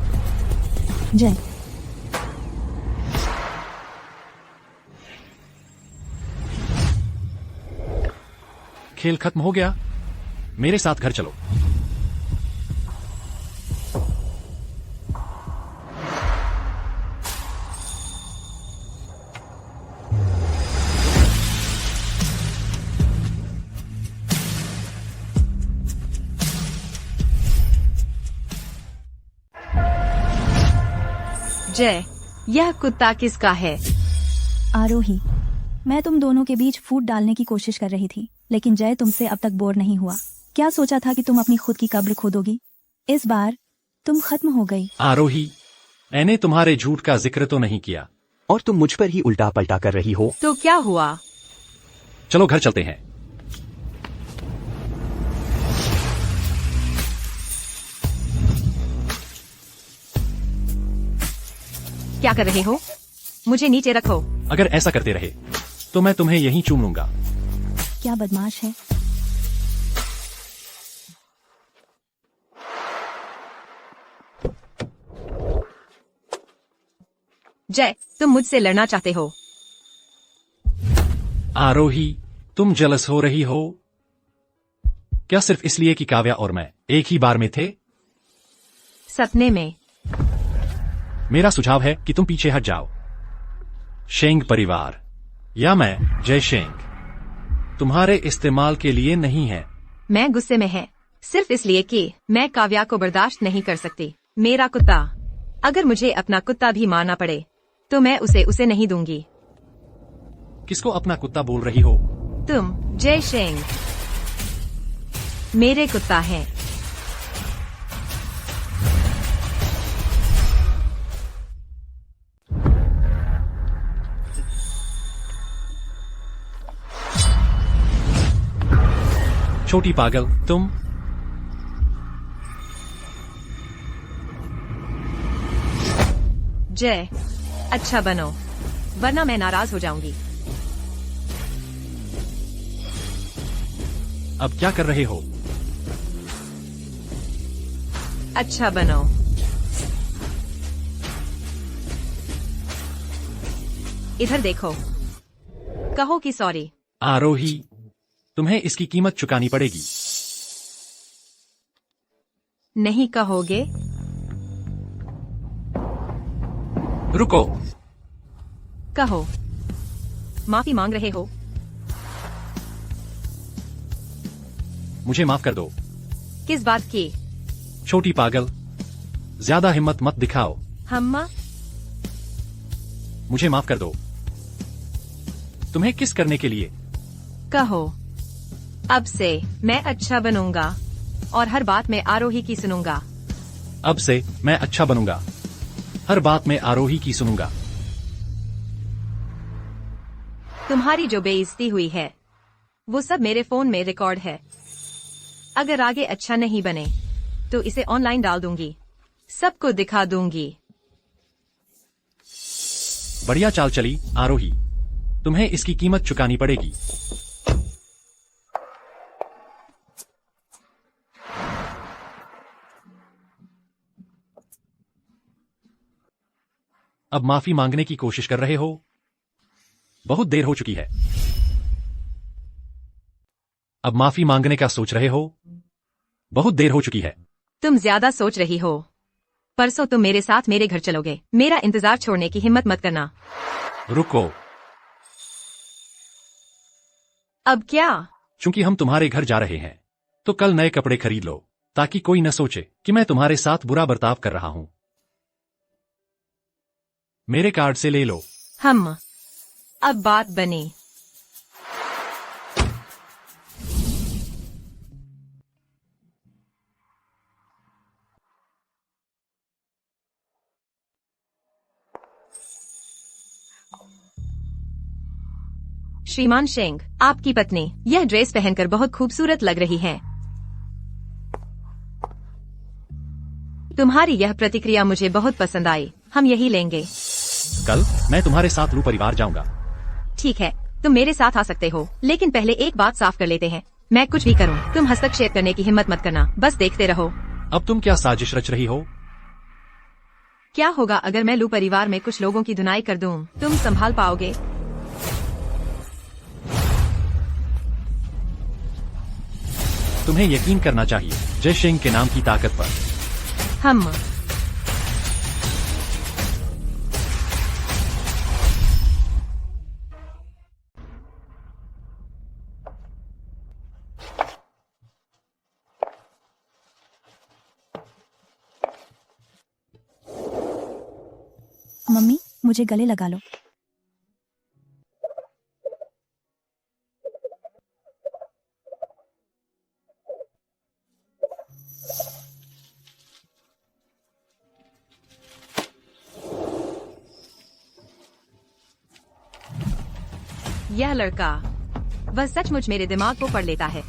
जय, खेल खत्म हो गया, मेरे साथ घर चलो। जय, यह कुत्ता किसका है? आरोही, मैं तुम दोनों के बीच फूट डालने की कोशिश कर रही थी, लेकिन जय तुमसे अब तक बोर नहीं हुआ। क्या सोचा था कि तुम अपनी खुद की कब्र खोदोगी? इस बार तुम खत्म हो गई। आरोही, मैंने तुम्हारे झूठ का जिक्र तो नहीं किया। और तुम मुझ पर ही उल्टा पलटा कर रही हो। तो क्या हुआ? चलो घर चलते हैं। क्या कर रहे हो? मुझे नीचे रखो। अगर ऐसा करते रहे तो मैं तुम्हें यहीं चूम लूंगा। क्या बदमाश है। जय, तुम मुझसे लड़ना चाहते हो? आरोही, तुम जलस हो रही हो क्या सिर्फ इसलिए कि काव्या और मैं एक ही बार में थे? सपने में। मेरा सुझाव है कि तुम पीछे हट जाओ। शेंग परिवार या मैं जय शेंग तुम्हारे इस्तेमाल के लिए नहीं है। मैं गुस्से में है सिर्फ इसलिए कि मैं काव्या को बर्दाश्त नहीं कर सकती। मेरा कुत्ता, अगर मुझे अपना कुत्ता भी मारना पड़े तो मैं उसे नहीं दूंगी। किसको अपना कुत्ता बोल रही हो? तुम, जय शेंग, मेरे कुत्ता हैं। छोटी पागल तुम। जय, अच्छा बनो वरना मैं नाराज हो जाऊंगी। अब क्या कर रहे हो? अच्छा बनो। इधर देखो, कहो कि सॉरी। आरोही, तुम्हें इसकी कीमत चुकानी पड़ेगी। नहीं कहोगे? रुको। कहो। माफी मांग रहे हो? मुझे माफ कर दो। किस बात की? छोटी पागल, ज्यादा हिम्मत मत दिखाओ। हम्मा? मुझे माफ कर दो। तुम्हें किस करने के लिए? कहो। अब से मैं अच्छा बनूंगा और हर बात में आरोही की सुनूंगा। अब से मैं अच्छा बनूंगा, हर बात में आरोही की सुनूंगा। तुम्हारी जो बेइज्जती हुई है वो सब मेरे फोन में रिकॉर्ड है। अगर आगे अच्छा नहीं बने तो इसे ऑनलाइन डाल दूंगी, सबको दिखा दूंगी। बढ़िया चाल चली आरोही, तुम्हें इसकी कीमत चुकानी पड़ेगी। अब माफी मांगने की कोशिश कर रहे हो? बहुत देर हो चुकी है। अब माफी मांगने का सोच रहे हो? बहुत देर हो चुकी है। तुम ज्यादा सोच रही हो। परसों तुम मेरे साथ मेरे घर चलोगे। मेरा इंतजार छोड़ने की हिम्मत मत करना। रुको। अब क्या? चूंकि हम तुम्हारे घर जा रहे हैं तो कल नए कपड़े खरीद लो ताकि कोई न सोचे कि मैं तुम्हारे साथ बुरा बर्ताव कर रहा हूं। मेरे कार्ड से ले लो। हम अब बात बनी। श्रीमान शेंग, आपकी पत्नी यह ड्रेस पहनकर बहुत खूबसूरत लग रही है। तुम्हारी यह प्रतिक्रिया मुझे बहुत पसंद आई। हम यही लेंगे। कल मैं तुम्हारे साथ लू परिवार जाऊंगा। ठीक है, तुम मेरे साथ आ सकते हो, लेकिन पहले एक बात साफ कर लेते हैं। मैं कुछ भी करूं, तुम हस्तक्षेप करने की हिम्मत मत करना। बस देखते रहो। अब तुम क्या साजिश रच रही हो? क्या होगा अगर मैं लू परिवार में कुछ लोगों की धुनाई कर दूं? तुम संभाल पाओगे? तुम्हें यकीन करना चाहिए जय शेंग के नाम की ताकत पर। हम मम्मी, मुझे गले लगा लो। यह लड़का वह सचमुच मेरे दिमाग को पढ़ लेता है।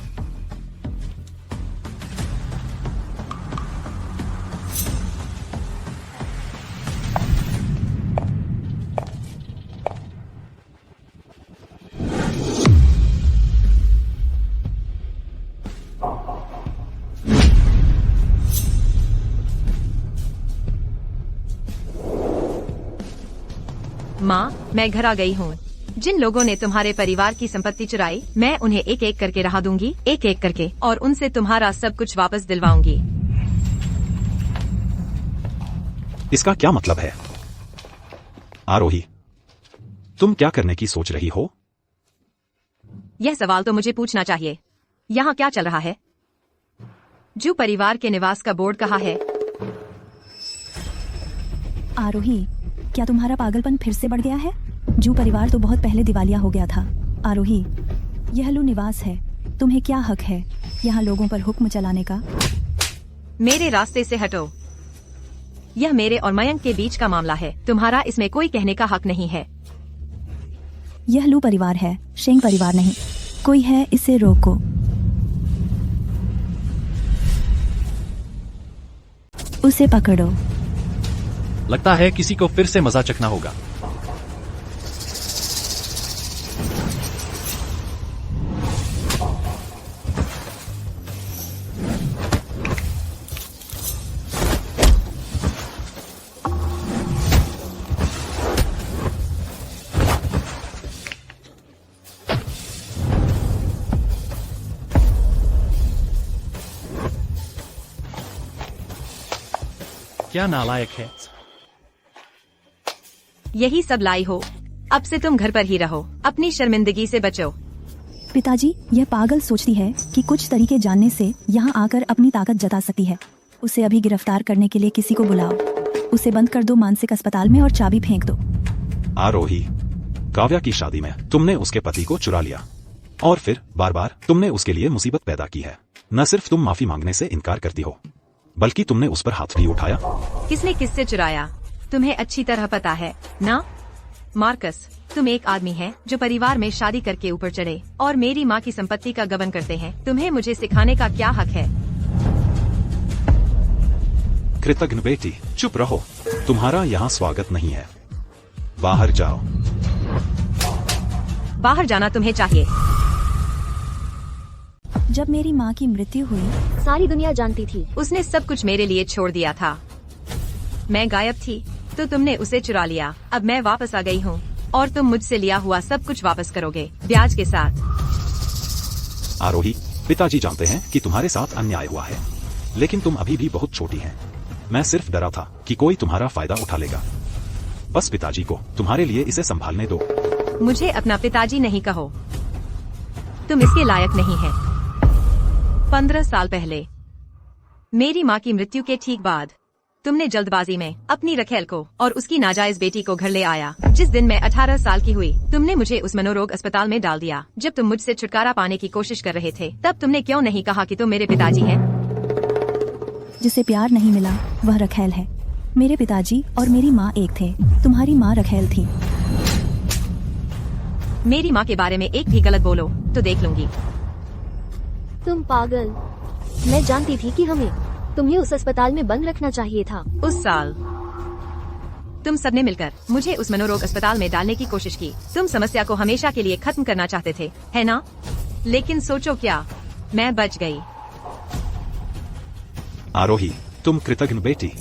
माँ, मैं घर आ गई हूँ। जिन लोगों ने तुम्हारे परिवार की संपत्ति चुराई, मैं उन्हें एक एक करके रहा दूंगी, एक एक करके, और उनसे तुम्हारा सब कुछ वापस दिलवाऊंगी। इसका क्या मतलब है? आरोही, तुम क्या करने की सोच रही हो? यह सवाल तो मुझे पूछना चाहिए। यहाँ क्या चल रहा है? जू परिवार के निवास का बोर्ड कहाँ है? आरोही, क्या तुम्हारा पागलपन फिर से बढ़ गया है? जू परिवार तो बहुत पहले दिवालिया हो गया था। आरोही, यह लू निवास है। तुम्हें क्या हक है यहाँ लोगों पर हुक्म चलाने का? मेरे रास्ते से हटो। यह मेरे और मयंक के बीच का मामला है। तुम्हारा इसमें कोई कहने का हक नहीं है। यह लू परिवार है, शेंग परिवार नहीं। कोई है, इसे रोको। उसे पकड़ो। लगता है किसी को फिर से मजा चखना होगा। क्या नालायक है। यही सब लाई हो। अब से तुम घर पर ही रहो, अपनी शर्मिंदगी से बचो। पिताजी, यह पागल सोचती है कि कुछ तरीके जानने से यहाँ आकर अपनी ताकत जता सकती है। उसे अभी गिरफ्तार करने के लिए किसी को बुलाओ। उसे बंद कर दो मानसिक अस्पताल में और चाबी फेंक दो। आरोही, काव्या की शादी में तुमने उसके पति को चुरा लिया और फिर बार बार तुमने उसके लिए मुसीबत पैदा की है। न सिर्फ तुम माफी मांगने से इनकार करती हो, बल्कि तुमने उस पर हाथ भी उठाया। किसने किससे चुराया तुम्हें अच्छी तरह पता है ना? मार्कस, तुम एक आदमी है जो परिवार में शादी करके ऊपर चढ़े और मेरी माँ की संपत्ति का गबन करते हैं। तुम्हें मुझे सिखाने का क्या हक है? कृतघ्न बेटी, चुप रहो। तुम्हारा यहाँ स्वागत नहीं है। बाहर जाओ। बाहर जाना तुम्हें चाहिए। जब मेरी माँ की मृत्यु हुई, सारी दुनिया जानती थी। उसने सब कुछ मेरे लिए छोड़ दिया था। मैं गायब थी तो तुमने उसे चुरा लिया। अब मैं वापस आ गई हूँ और तुम मुझसे लिया हुआ सब कुछ वापस करोगे, ब्याज के साथ। आरोही, पिताजी जानते हैं कि तुम्हारे साथ अन्याय हुआ है, लेकिन तुम अभी भी बहुत छोटी हैं। मैं सिर्फ डरा था कि कोई तुम्हारा फायदा उठा लेगा। बस पिताजी को तुम्हारे लिए इसे संभालने दो। मुझे अपना पिताजी नहीं कहो, तुम इसके लायक नहीं है। 15 साल पहले मेरी माँ की मृत्यु के ठीक बाद तुमने जल्दबाजी में अपनी रखेल को और उसकी नाजायज बेटी को घर ले आया। जिस दिन मैं 18 साल की हुई, तुमने मुझे उस मनोरोग अस्पताल में डाल दिया। जब तुम मुझसे छुटकारा पाने की कोशिश कर रहे थे, तब तुमने क्यों नहीं कहा कि तुम मेरे पिताजी हैं? जिसे प्यार नहीं मिला वह रखेल है। मेरे पिताजी और मेरी माँ एक थे। तुम्हारी माँ रखेल थी। मेरी माँ के बारे में एक भी गलत बोलो तो देख लूंगी। तुम पागल। मैं जानती थी कि हमें तुम्हें उस अस्पताल में बंद रखना चाहिए था। उस साल तुम सबने मिलकर मुझे उस मनोरोग अस्पताल में डालने की कोशिश की। तुम समस्या को हमेशा के लिए खत्म करना चाहते थे, है ना? लेकिन सोचो क्या, मैं बच गई। आरोही, तुम कृतघ्न बेटी,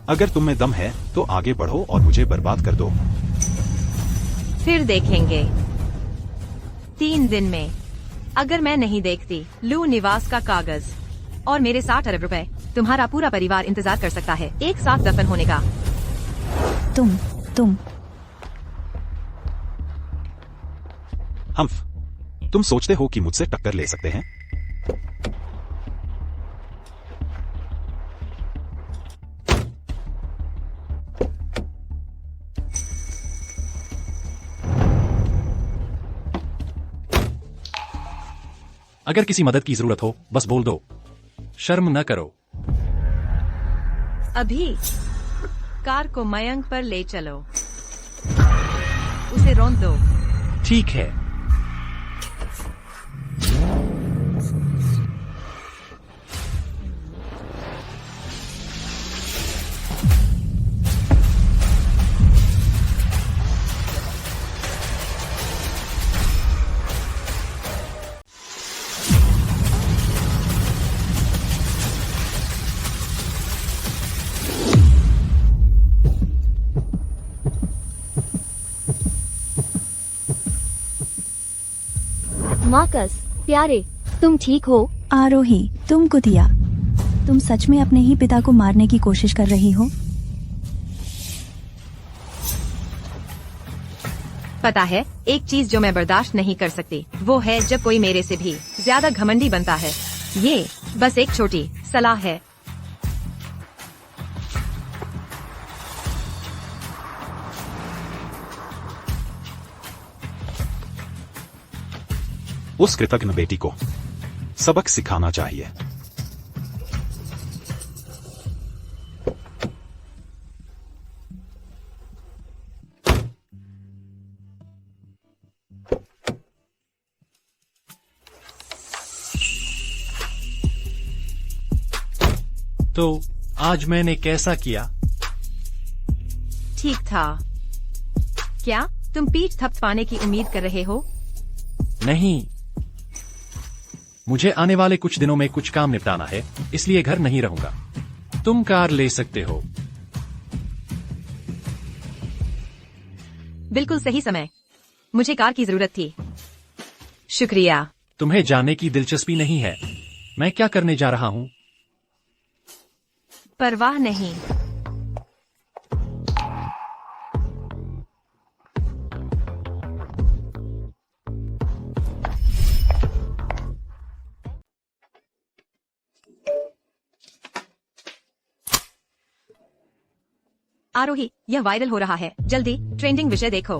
अगर तुम में दम है तो आगे बढ़ो और मुझे बर्बाद कर दो। फिर देखेंगे। 3 दिन में अगर मैं नहीं देखती लू निवास का कागज और मेरे 60 अरब रुपए, तुम्हारा पूरा परिवार इंतजार कर सकता है एक साथ दफन होने का। तुम हम्फ, तुम सोचते हो कि मुझसे टक्कर ले सकते हैं? अगर किसी मदद की जरूरत हो बस बोल दो, शर्म न करो। अभी कार को मयंक पर ले चलो, उसे रौंद दो। ठीक है। मार्कस प्यारे, तुम ठीक हो? आरोही, तुम कुतिया, तुम सच में अपने ही पिता को मारने की कोशिश कर रही हो? पता है, एक चीज जो मैं बर्दाश्त नहीं कर सकती वो है जब कोई मेरे से भी ज्यादा घमंडी बनता है। ये बस एक छोटी सलाह है। उस कृतज्ञ बेटी को सबक सिखाना चाहिए। तो आज मैंने कैसा किया? ठीक था। क्या तुम पीठ थपथपाने की उम्मीद कर रहे हो? नहीं, मुझे आने वाले कुछ दिनों में कुछ काम निपटाना है, इसलिए घर नहीं रहूंगा। तुम कार ले सकते हो। बिल्कुल सही समय। मुझे कार की जरूरत थी। शुक्रिया। तुम्हें जानने की दिलचस्पी नहीं है मैं क्या करने जा रहा हूँ? परवाह नहीं। आरोही, यह वायरल हो रहा है। जल्दी ट्रेंडिंग विषय देखो।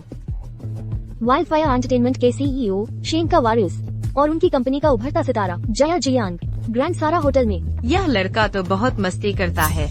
वाइल्ड फायर एंटरटेनमेंट के सीईओ शेन का वारिस और उनकी कंपनी का उभरता सितारा जया जियांग ग्रैंड सारा होटल में। यह लड़का तो बहुत मस्ती करता है।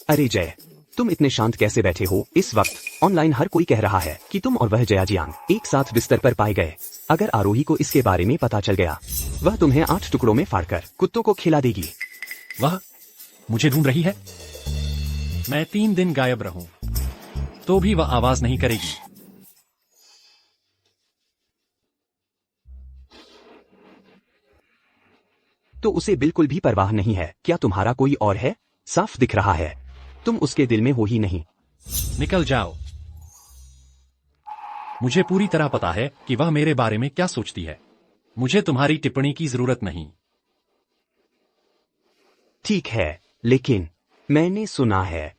अरे जय, तुम इतने शांत कैसे बैठे हो? इस वक्त ऑनलाइन हर कोई कह रहा है कि तुम और वह जया जियांग एक साथ बिस्तर पर पाए गए। अगर आरोही को इसके बारे में पता चल गया, वह तुम्हें 8 टुकड़ों में फाड़कर कुत्तों को खिला देगी। वह मुझे ढूंढ रही है। मैं 3 दिन गायब रहूं तो भी वह आवाज नहीं करेगी। तो उसे बिल्कुल भी परवाह नहीं है। क्या तुम्हारा कोई और है? साफ दिख रहा है तुम उसके दिल में हो ही नहीं। निकल जाओ। मुझे पूरी तरह पता है कि वह मेरे बारे में क्या सोचती है। मुझे तुम्हारी टिप्पणी की जरूरत नहीं। ठीक है, लेकिन मैंने सुना है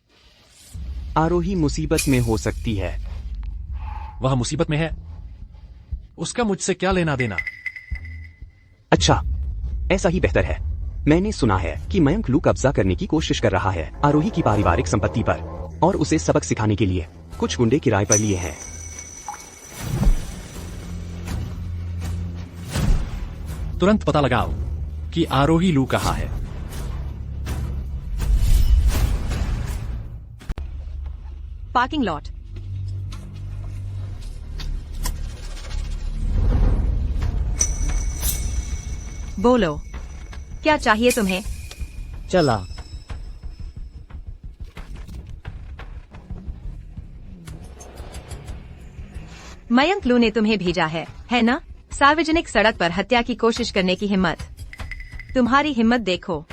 आरोही मुसीबत में हो सकती है। वह मुसीबत में है, उसका मुझसे क्या लेना देना? अच्छा, ऐसा ही बेहतर है। मैंने सुना है कि मयंक लू कब्जा करने की कोशिश कर रहा है आरोही की पारिवारिक संपत्ति पर, और उसे सबक सिखाने के लिए कुछ गुंडे किराए पर लिए हैं। तुरंत पता लगाओ कि आरोही लू कहाँ है। Parking lot. बोलो, क्या चाहिए तुम्हें? चला। मयंक लू ने तुम्हें भेजा है ना? सार्वजनिक सड़क पर हत्या की कोशिश करने की हिम्मत। तुम्हारी हिम्मत देखो।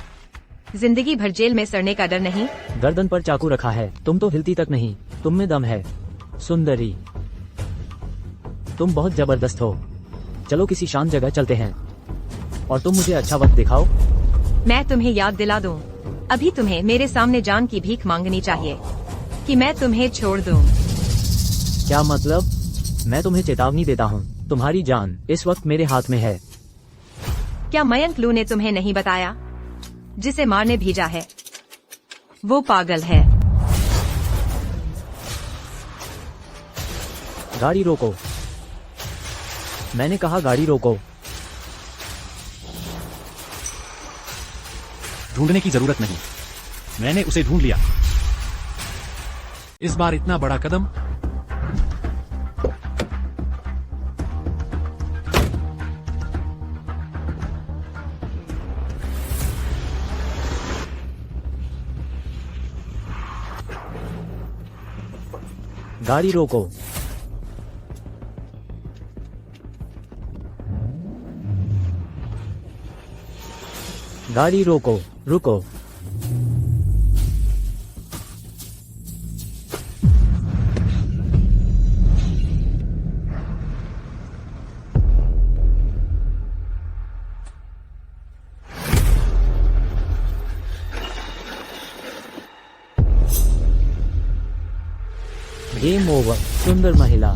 जिंदगी भर जेल में सड़ने का डर नहीं। गर्दन पर चाकू रखा है, तुम तो हिलती तक नहीं। तुम में दम है सुंदरी, तुम बहुत जबरदस्त हो। चलो किसी शांत जगह चलते हैं और तुम मुझे अच्छा वक्त दिखाओ। मैं तुम्हें याद दिला दूं, अभी तुम्हें मेरे सामने जान की भीख मांगनी चाहिए कि मैं तुम्हें छोड़ दूं। क्या मतलब? मैं तुम्हें चेतावनी देता हूँ, तुम्हारी जान इस वक्त मेरे हाथ में है। क्या मयंक लू ने तुम्हें नहीं बताया? जिसे मारने भेजा है वो पागल है। गाड़ी रोको, मैंने कहा गाड़ी रोको। ढूंढने की जरूरत नहीं, मैंने उसे ढूंढ लिया। इस बार इतना बड़ा कदम। गाड़ी रोको। गाड़ी रोको, रुको। Game over. सुंदर महिला।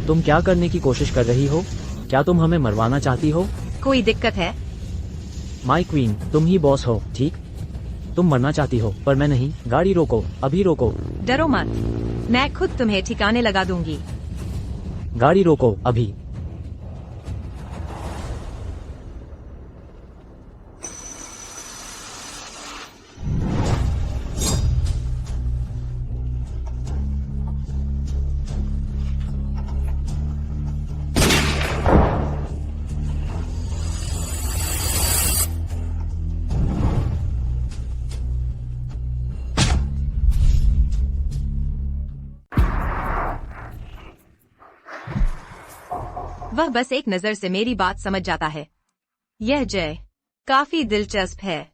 तुम क्या करने की कोशिश कर रही हो? क्या तुम हमें मरवाना चाहती हो? कोई दिक्कत है? माई क्वीन, तुम ही बॉस हो, ठीक? तुम मरना चाहती हो, पर मैं नहीं। गाड़ी रोको, अभी रोको। डरो मत, मैं खुद तुम्हें ठिकाने लगा दूंगी। गाड़ी रोको, अभी। वह बस एक नजर से मेरी बात समझ जाता है। यह जय काफी दिलचस्प है।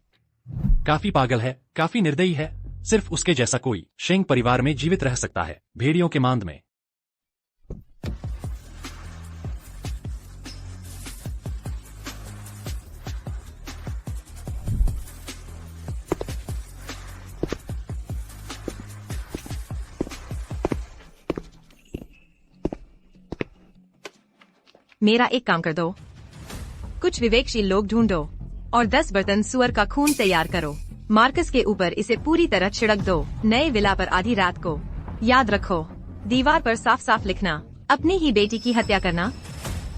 काफी पागल है, काफी निर्दयी है। सिर्फ उसके जैसा कोई शेंग परिवार में जीवित रह सकता है, भेड़ियों के मांद में। मेरा एक काम कर दो, कुछ विवेकशील लोग ढूंढो और 10 बर्तन सुअर का खून तैयार करो। मार्कस के ऊपर इसे पूरी तरह छिड़क दो। नए विला पर आधी रात को। याद रखो, दीवार पर साफ साफ लिखना, अपनी ही बेटी की हत्या करना,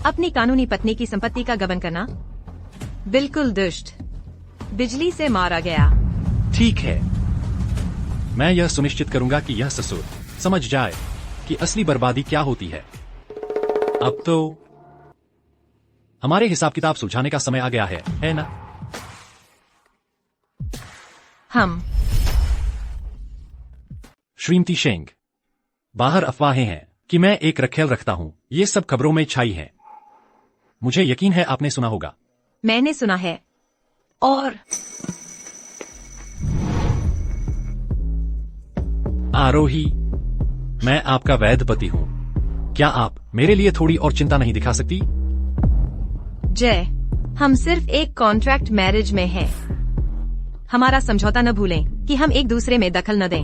अपनी कानूनी पत्नी की संपत्ति का गबन करना। बिल्कुल दुष्ट, बिजली से मारा गया। ठीक है, मैं यह सुनिश्चित करूंगा कि यह ससुर समझ जाए कि असली बर्बादी क्या होती है। अब तो हमारे हिसाब किताब सुलझाने का समय आ गया है ना? हम श्रीमती शेंग, बाहर अफवाहें हैं कि मैं एक रखेल रखता हूं। ये सब खबरों में छाई है। मुझे यकीन है आपने सुना होगा। मैंने सुना है। और आरोही, मैं आपका वैध पति हूं। क्या आप मेरे लिए थोड़ी और चिंता नहीं दिखा सकती? जय, हम सिर्फ एक कॉन्ट्रैक्ट मैरिज में हैं। हमारा समझौता न भूलें कि हम एक दूसरे में दखल न दें।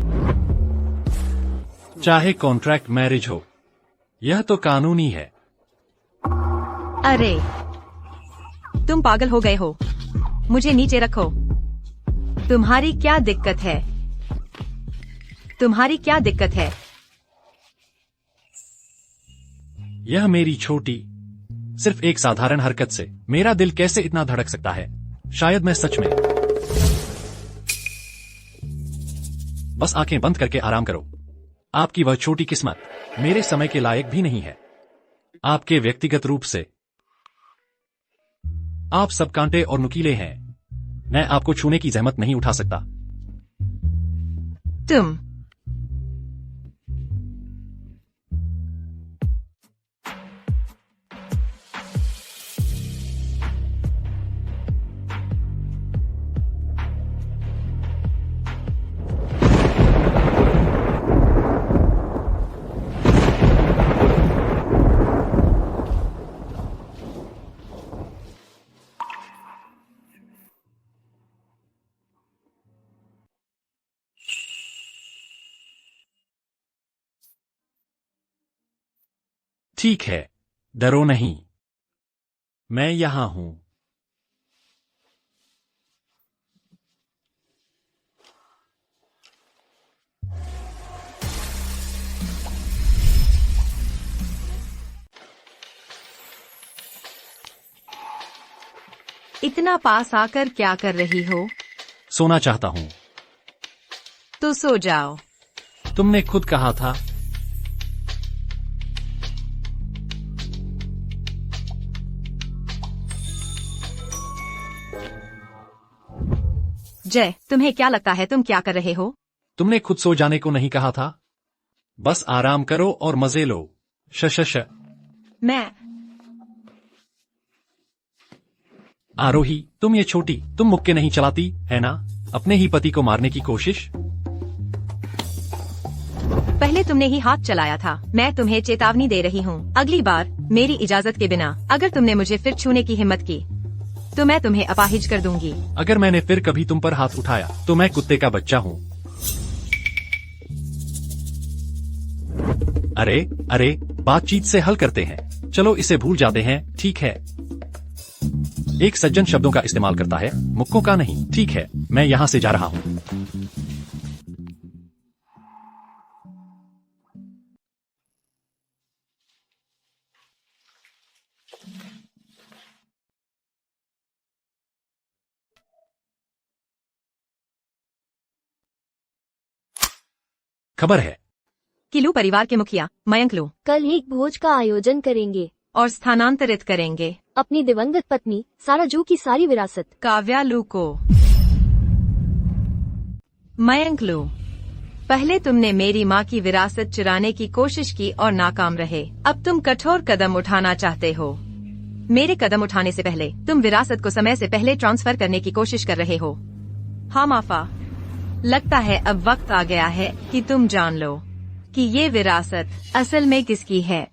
चाहे कॉन्ट्रैक्ट मैरिज हो, यह तो कानूनी है। अरे, तुम पागल हो गए हो। मुझे नीचे रखो। तुम्हारी क्या दिक्कत है? तुम्हारी क्या दिक्कत है? यह मेरी छोटी, सिर्फ एक साधारण हरकत से मेरा दिल कैसे इतना धड़क सकता है? शायद मैं सच में। बस आंखें बंद करके आराम करो। आपकी वह छोटी किस्मत मेरे समय के लायक भी नहीं है। आपके व्यक्तिगत रूप से आप सब कांटे और नुकीले हैं। मैं आपको छूने की जहमत नहीं उठा सकता। तुम ठीक है, डरो नहीं, मैं यहां हूं। इतना पास आकर क्या कर रही हो? सोना चाहता हूं। तो सो जाओ। तुमने खुद कहा था। जय, तुम्हें क्या लगता है तुम क्या कर रहे हो? तुमने खुद सो जाने को नहीं कहा था? बस आराम करो और मजे लो। श मैं आरोही, तुम ये छोटी, तुम मुक्के नहीं चलाती है ना? अपने ही पति को मारने की कोशिश। पहले तुमने ही हाथ चलाया था। मैं तुम्हें चेतावनी दे रही हूँ, अगली बार मेरी इजाजत के बिना अगर तुमने मुझे फिर छूने की हिम्मत की तो मैं तुम्हें अपाहिज कर दूंगी। अगर मैंने फिर कभी तुम पर हाथ उठाया तो मैं कुत्ते का बच्चा हूँ। अरे बातचीत से हल करते हैं। चलो इसे भूल जाते हैं, ठीक है। एक सज्जन शब्दों का इस्तेमाल करता है, मुक्कों का नहीं। ठीक है, मैं यहाँ से जा रहा हूँ। खबर है कि लू परिवार के मुखिया मयंक लू कल एक भोज का आयोजन करेंगे और स्थानांतरित करेंगे अपनी दिवंगत पत्नी सारा जू की सारी विरासत। काव्या लू को। मयंक लू, पहले तुमने मेरी माँ की विरासत चुराने की कोशिश की और नाकाम रहे। अब तुम कठोर कदम उठाना चाहते हो। मेरे कदम उठाने से पहले तुम विरासत को समय से पहले ट्रांसफर करने की कोशिश कर रहे हो। हाँ माफा, लगता है अब वक्त आ गया है कि तुम जान लो कि ये विरासत असल में किसकी है।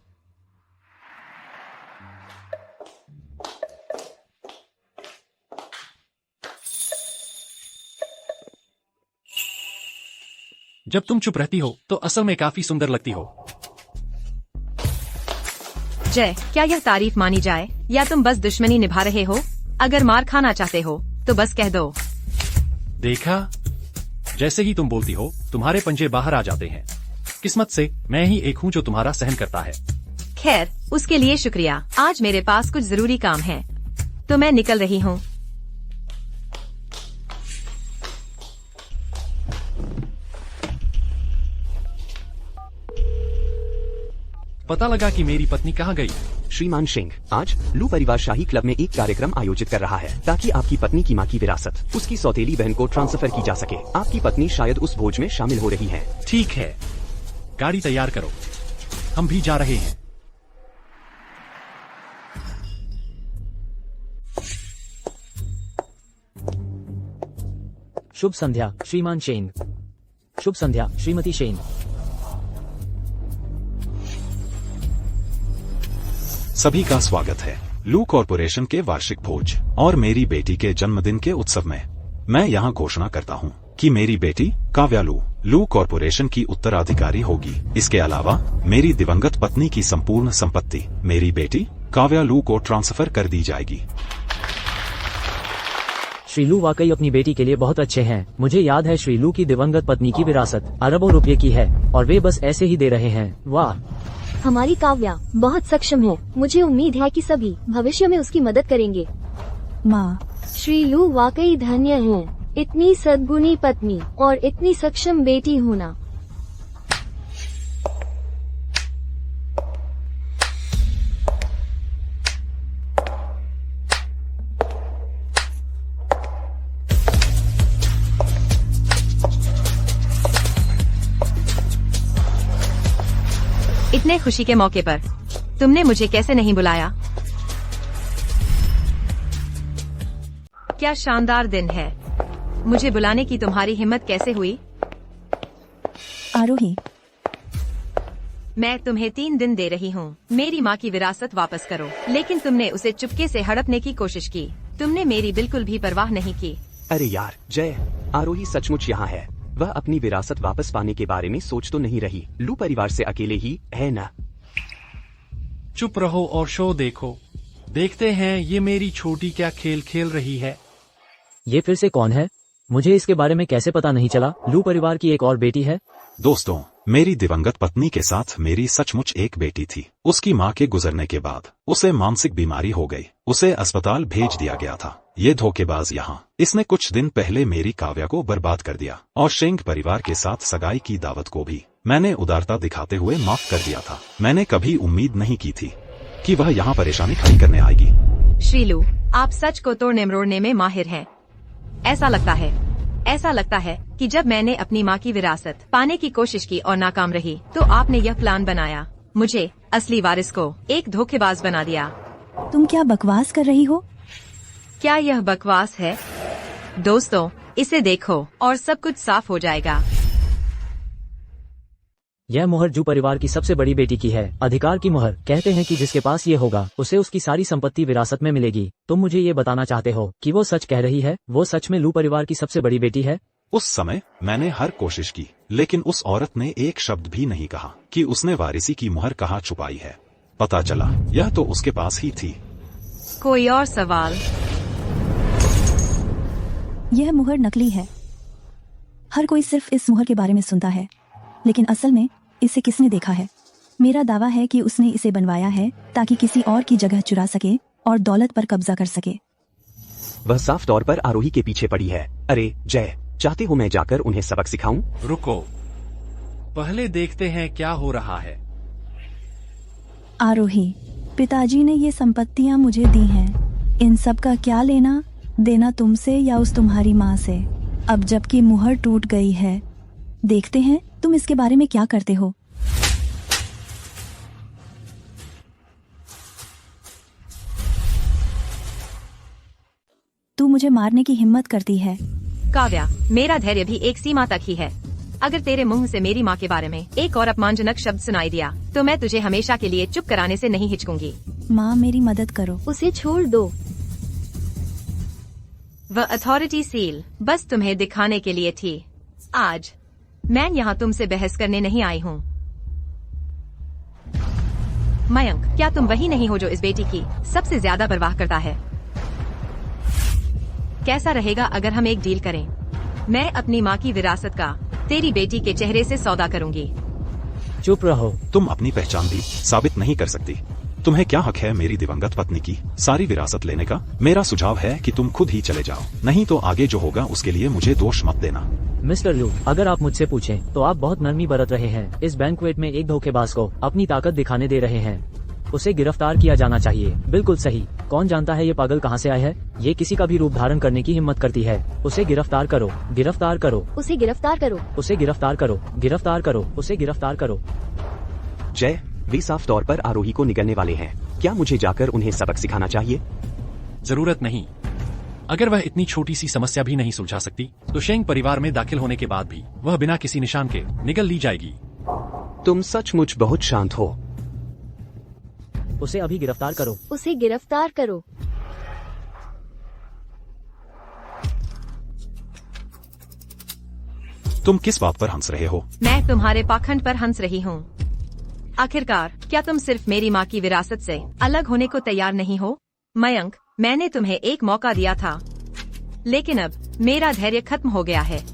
जब तुम चुप रहती हो तो असल में काफी सुंदर लगती हो। जय, क्या यह तारीफ मानी जाए या तुम बस दुश्मनी निभा रहे हो? अगर मार खाना चाहते हो तो बस कह दो। देखा, जैसे ही तुम बोलती हो तुम्हारे पंजे बाहर आ जाते हैं। किस्मत से मैं ही एक हूँ जो तुम्हारा सहन करता है। खैर, उसके लिए शुक्रिया। आज मेरे पास कुछ जरूरी काम है तो मैं निकल रही हूँ। पता लगा कि मेरी पत्नी कहाँ गई। श्रीमान सिंह, आज लू परिवार शाही क्लब में एक कार्यक्रम आयोजित कर रहा है ताकि आपकी पत्नी की माँ की विरासत उसकी सौतेली बहन को ट्रांसफर की जा सके। आपकी पत्नी शायद उस भोज में शामिल हो रही है। ठीक है, गाड़ी तैयार करो, हम भी जा रहे हैं। शुभ संध्या श्रीमान शेन। शुभ संध्या श्रीमती शेन। सभी का स्वागत है लू कॉरपोरेशन के वार्षिक भोज और मेरी बेटी के जन्मदिन के उत्सव में। मैं यहाँ घोषणा करता हूँ कि मेरी बेटी काव्या लू कॉरपोरेशन की उत्तराधिकारी होगी। इसके अलावा मेरी दिवंगत पत्नी की संपूर्ण संपत्ति मेरी बेटी काव्या लू को ट्रांसफर कर दी जाएगी। श्री लू वाकई अपनी बेटी के लिए बहुत अच्छे हैं। मुझे याद है श्री लू की दिवंगत पत्नी की विरासत अरबों रुपए की है और वे बस ऐसे ही दे रहे हैं। वाह, हमारी काव्या बहुत सक्षम है। मुझे उम्मीद है कि सभी भविष्य में उसकी मदद करेंगे। माँ, श्री लू वाकई धन्य हैं। इतनी सद्गुणी पत्नी और इतनी सक्षम बेटी होना। इतने खुशी के मौके पर तुमने मुझे कैसे नहीं बुलाया? क्या शानदार दिन है। मुझे बुलाने की तुम्हारी हिम्मत कैसे हुई? आरोही, मैं तुम्हें 3 दिन दे रही हूँ। मेरी माँ की विरासत वापस करो। लेकिन तुमने उसे चुपके से हड़पने की कोशिश की। तुमने मेरी बिल्कुल भी परवाह नहीं की। अरे यार जय, आरोही सचमुच यहाँ है। वह अपनी विरासत वापस पाने के बारे में सोच तो नहीं रही। लू परिवार से अकेले ही है ना। चुप रहो और शो देखो। देखते हैं ये मेरी छोटी क्या खेल खेल रही है। ये फिर से कौन है? मुझे इसके बारे में कैसे पता नहीं चला? लू परिवार की एक और बेटी है? दोस्तों, मेरी दिवंगत पत्नी के साथ मेरी सचमुच एक बेटी थी। उसकी माँ के गुजरने के बाद उसे मानसिक बीमारी हो गई। उसे अस्पताल भेज दिया गया था। ये धोखेबाज यहाँ इसने कुछ दिन पहले मेरी काव्या को बर्बाद कर दिया और शेंग परिवार के साथ सगाई की दावत को भी मैंने उदारता दिखाते हुए माफ कर दिया था। मैंने कभी उम्मीद नहीं की थी कि वह यहाँ परेशानी खड़ी करने आएगी। श्रीलू, आप सच को तोड़ने मरोड़ने में माहिर हैं। ऐसा लगता है कि जब मैंने अपनी माँ की विरासत पाने की कोशिश की और नाकाम रही तो आपने यह प्लान बनाया, मुझे असली वारिस को एक धोखेबाज बना दिया। तुम क्या बकवास कर रही हो? क्या यह बकवास है? दोस्तों, इसे देखो और सब कुछ साफ हो जाएगा। यह मुहर जू परिवार की सबसे बड़ी बेटी की है। अधिकार की मुहर। कहते हैं कि जिसके पास ये होगा उसे उसकी सारी संपत्ति विरासत में मिलेगी। तुम मुझे ये बताना चाहते हो कि वो सच कह रही है? वो सच में लू परिवार की सबसे बड़ी बेटी है? उस समय मैंने हर कोशिश की, लेकिन उस औरत ने एक शब्द भी नहीं कहा कि उसने वारिसी की मुहर कहाँ छुपाई है। पता चला यह तो उसके पास ही थी। कोई और सवाल? यह मुहर नकली है। हर कोई सिर्फ इस मुहर के बारे में सुनता है, लेकिन असल में इसे किसने देखा है? मेरा दावा है कि उसने इसे बनवाया है ताकि किसी और की जगह चुरा सके और दौलत पर कब्जा कर सके। वह साफ तौर पर आरोही के पीछे पड़ी है। अरे जय, चाहते हो मैं जाकर उन्हें सबक सिखाऊं? रुको, पहले देखते हैं क्या हो रहा है। आरोही, पिताजी ने ये संपत्तियां मुझे दी हैं। इन सब का क्या लेना देना तुमसे या उस तुम्हारी माँ से? अब जबकि मुहर टूट गई है, देखते हैं तुम इसके बारे में क्या करते हो। तू मुझे मारने की हिम्मत करती है। काव्या, मेरा धैर्य भी एक सीमा तक ही है। अगर तेरे मुंह से मेरी माँ के बारे में एक और अपमानजनक शब्द सुनाई दिया तो मैं तुझे हमेशा के लिए चुप कराने से नहीं हिचकूंगी। माँ, मेरी मदद करो। उसे छोड़ दो। वह अथॉरिटी सील बस तुम्हें दिखाने के लिए थी। आज मैं यहाँ तुमसे बहस करने नहीं आई हूँ। मयंक, क्या तुम वही नहीं हो जो इस बेटी की सबसे ज्यादा परवाह करता है? कैसा रहेगा अगर हम एक डील करें? मैं अपनी माँ की विरासत का तेरी बेटी के चेहरे से सौदा करूंगी। चुप रहो। तुम अपनी पहचान भी साबित नहीं कर सकती। तुम्हें क्या हक है मेरी दिवंगत पत्नी की सारी विरासत लेने का? मेरा सुझाव है कि तुम खुद ही चले जाओ, नहीं तो आगे जो होगा उसके लिए मुझे दोष मत देना। मिस्टर लू, अगर आप मुझसे पूछें तो आप बहुत नरमी बरत रहे हैं। इस बैंक्वेट में एक धोखेबाज को अपनी ताकत दिखाने दे रहे हैं। उसे गिरफ्तार किया जाना चाहिए। बिल्कुल सही। कौन जानता है ये पागल कहाँ से आया है? ये किसी का भी रूप धारण करने की हिम्मत करती है। उसे गिरफ्तार करो, गिरफ्तार करो, उसे गिरफ्तार करो। उसे गिरफ्तार करो, गिरफ्तार करो, उसे गिरफ्तार करो। जय, वे साफ तौर पर आरोही को निगलने वाले हैं। क्या मुझे जाकर उन्हें सबक सिखाना चाहिए? जरूरत नहीं। अगर वह इतनी छोटी सी समस्या भी नहीं सुलझा सकती तो शेंग परिवार में दाखिल होने के बाद भी वह बिना किसी निशान के निगल ली जाएगी। तुम सचमुच बहुत शांत हो। उसे अभी गिरफ्तार करो। उसे गिरफ्तार करो। तुम किस बात पर हंस रहे हो? मैं तुम्हारे पाखंड पर हंस रही हूँ। आखिरकार क्या तुम सिर्फ मेरी माँ की विरासत से अलग होने को तैयार नहीं हो? मयंक, मैंने तुम्हें एक मौका दिया था, लेकिन अब मेरा धैर्य खत्म हो गया है।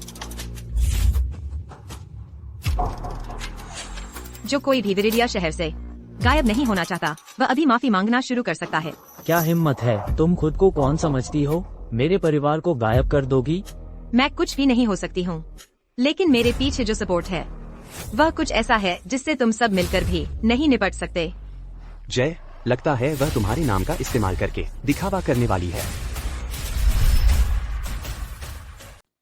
जो कोई भी विरिडिया शहर से गायब नहीं होना चाहता वह अभी माफी मांगना शुरू कर सकता है। क्या हिम्मत है? तुम खुद को कौन समझती हो? मेरे परिवार को गायब कर दोगी? मैं कुछ भी नहीं हो सकती हूँ, लेकिन मेरे पीछे जो सपोर्ट है वह कुछ ऐसा है जिससे तुम सब मिलकर भी नहीं निपट सकते। जय, लगता है वह तुम्हारे नाम का इस्तेमाल करके दिखावा करने वाली है।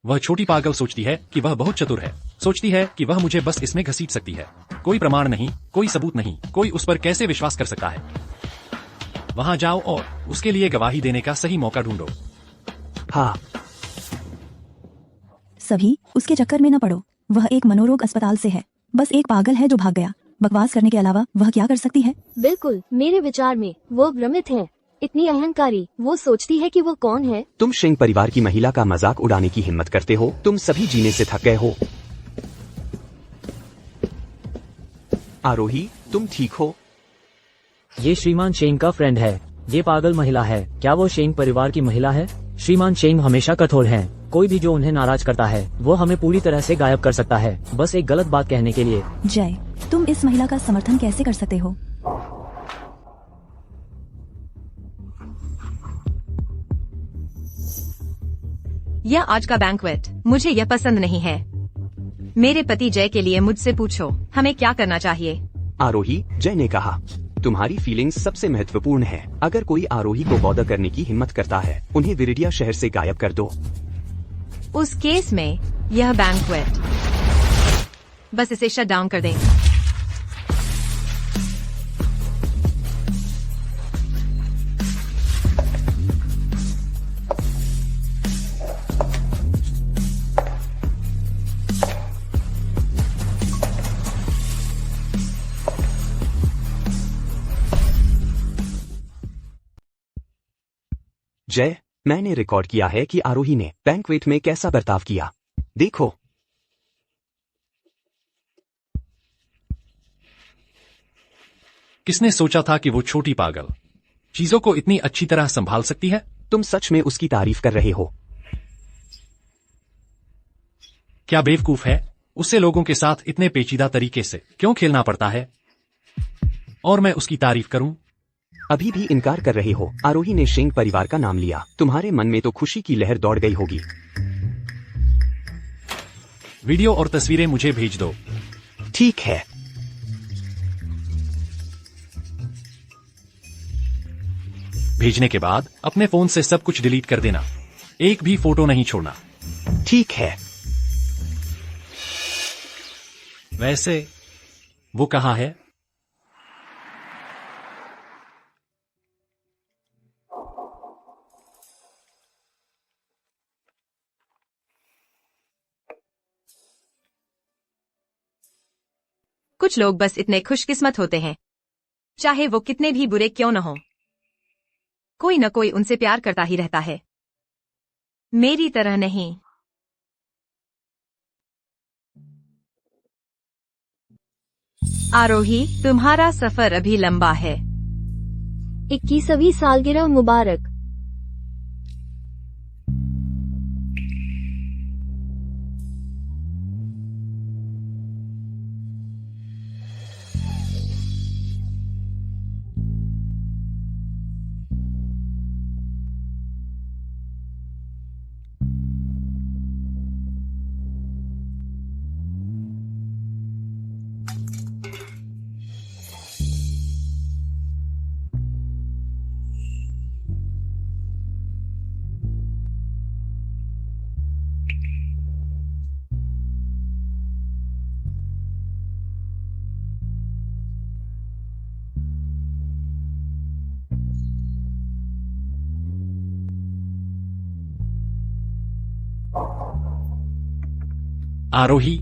वह छोटी पागल सोचती है कि वह बहुत चतुर है। सोचती है कि वह मुझे बस इसमें घसीट सकती है। कोई प्रमाण नहीं, कोई सबूत नहीं, कोई उस पर कैसे विश्वास कर सकता है? वहां जाओ और उसके लिए गवाही देने का सही मौका ढूंढो। हाँ, सभी उसके चक्कर में न पड़ो। वह एक मनोरोग अस्पताल से है, बस एक पागल है जो भाग गया। बकवास करने के अलावा वह क्या कर सकती है? बिल्कुल, मेरे विचार में वो भ्रमित है। इतनी अहंकारी, वो सोचती है कि वो कौन है। तुम शेंग परिवार की महिला का मजाक उड़ाने की हिम्मत करते हो। तुम सभी जीने से थक गए हो। आरोही, तुम ठीक हो? ये श्रीमान शेंग का फ्रेंड है। ये पागल महिला है। क्या वो शेंग परिवार की महिला है? श्रीमान शेंग हमेशा कठोर हैं। कोई भी जो उन्हें नाराज करता है वो हमें पूरी तरह से गायब कर सकता है, बस एक गलत बात कहने के लिए। जय, तुम इस महिला का समर्थन कैसे कर सकते हो? यह आज का बैंक्वेट मुझे यह पसंद नहीं है। मेरे पति जय के लिए मुझसे पूछो हमें क्या करना चाहिए। आरोही, जय ने कहा, तुम्हारी फीलिंग्स सबसे महत्वपूर्ण है। अगर कोई आरोही को बॉदर करने की हिम्मत करता है, उन्हें विरिडिया शहर से गायब कर दो। उस केस में यह बैंक्वेट बस इसे शट डाउन कर दें। जय, मैंने रिकॉर्ड किया है कि आरोही ने बैंक्वेट में कैसा बर्ताव किया। देखो। किसने सोचा था कि वो छोटी पागल चीजों को इतनी अच्छी तरह संभाल सकती है? तुम सच में उसकी तारीफ कर रहे हो? क्या बेवकूफ है? उसे लोगों के साथ इतने पेचीदा तरीके से क्यों खेलना पड़ता है? और मैं उसकी तारीफ करूं? अभी भी इनकार कर रहे हो? आरोही ने शेंग परिवार का नाम लिया, तुम्हारे मन में तो खुशी की लहर दौड़ गई होगी। वीडियो और तस्वीरें मुझे भेज दो। ठीक है। भेजने के बाद अपने फोन से सब कुछ डिलीट कर देना, एक भी फोटो नहीं छोड़ना। ठीक है। वैसे वो कहाँ है? कुछ लोग बस इतने खुशकिस्मत होते हैं, चाहे वो कितने भी बुरे क्यों न हो, कोई न कोई उनसे प्यार करता ही रहता है। मेरी तरह नहीं। आरोही, तुम्हारा सफर अभी लंबा है। 21वीं सालगिरह मुबारक। आरोही,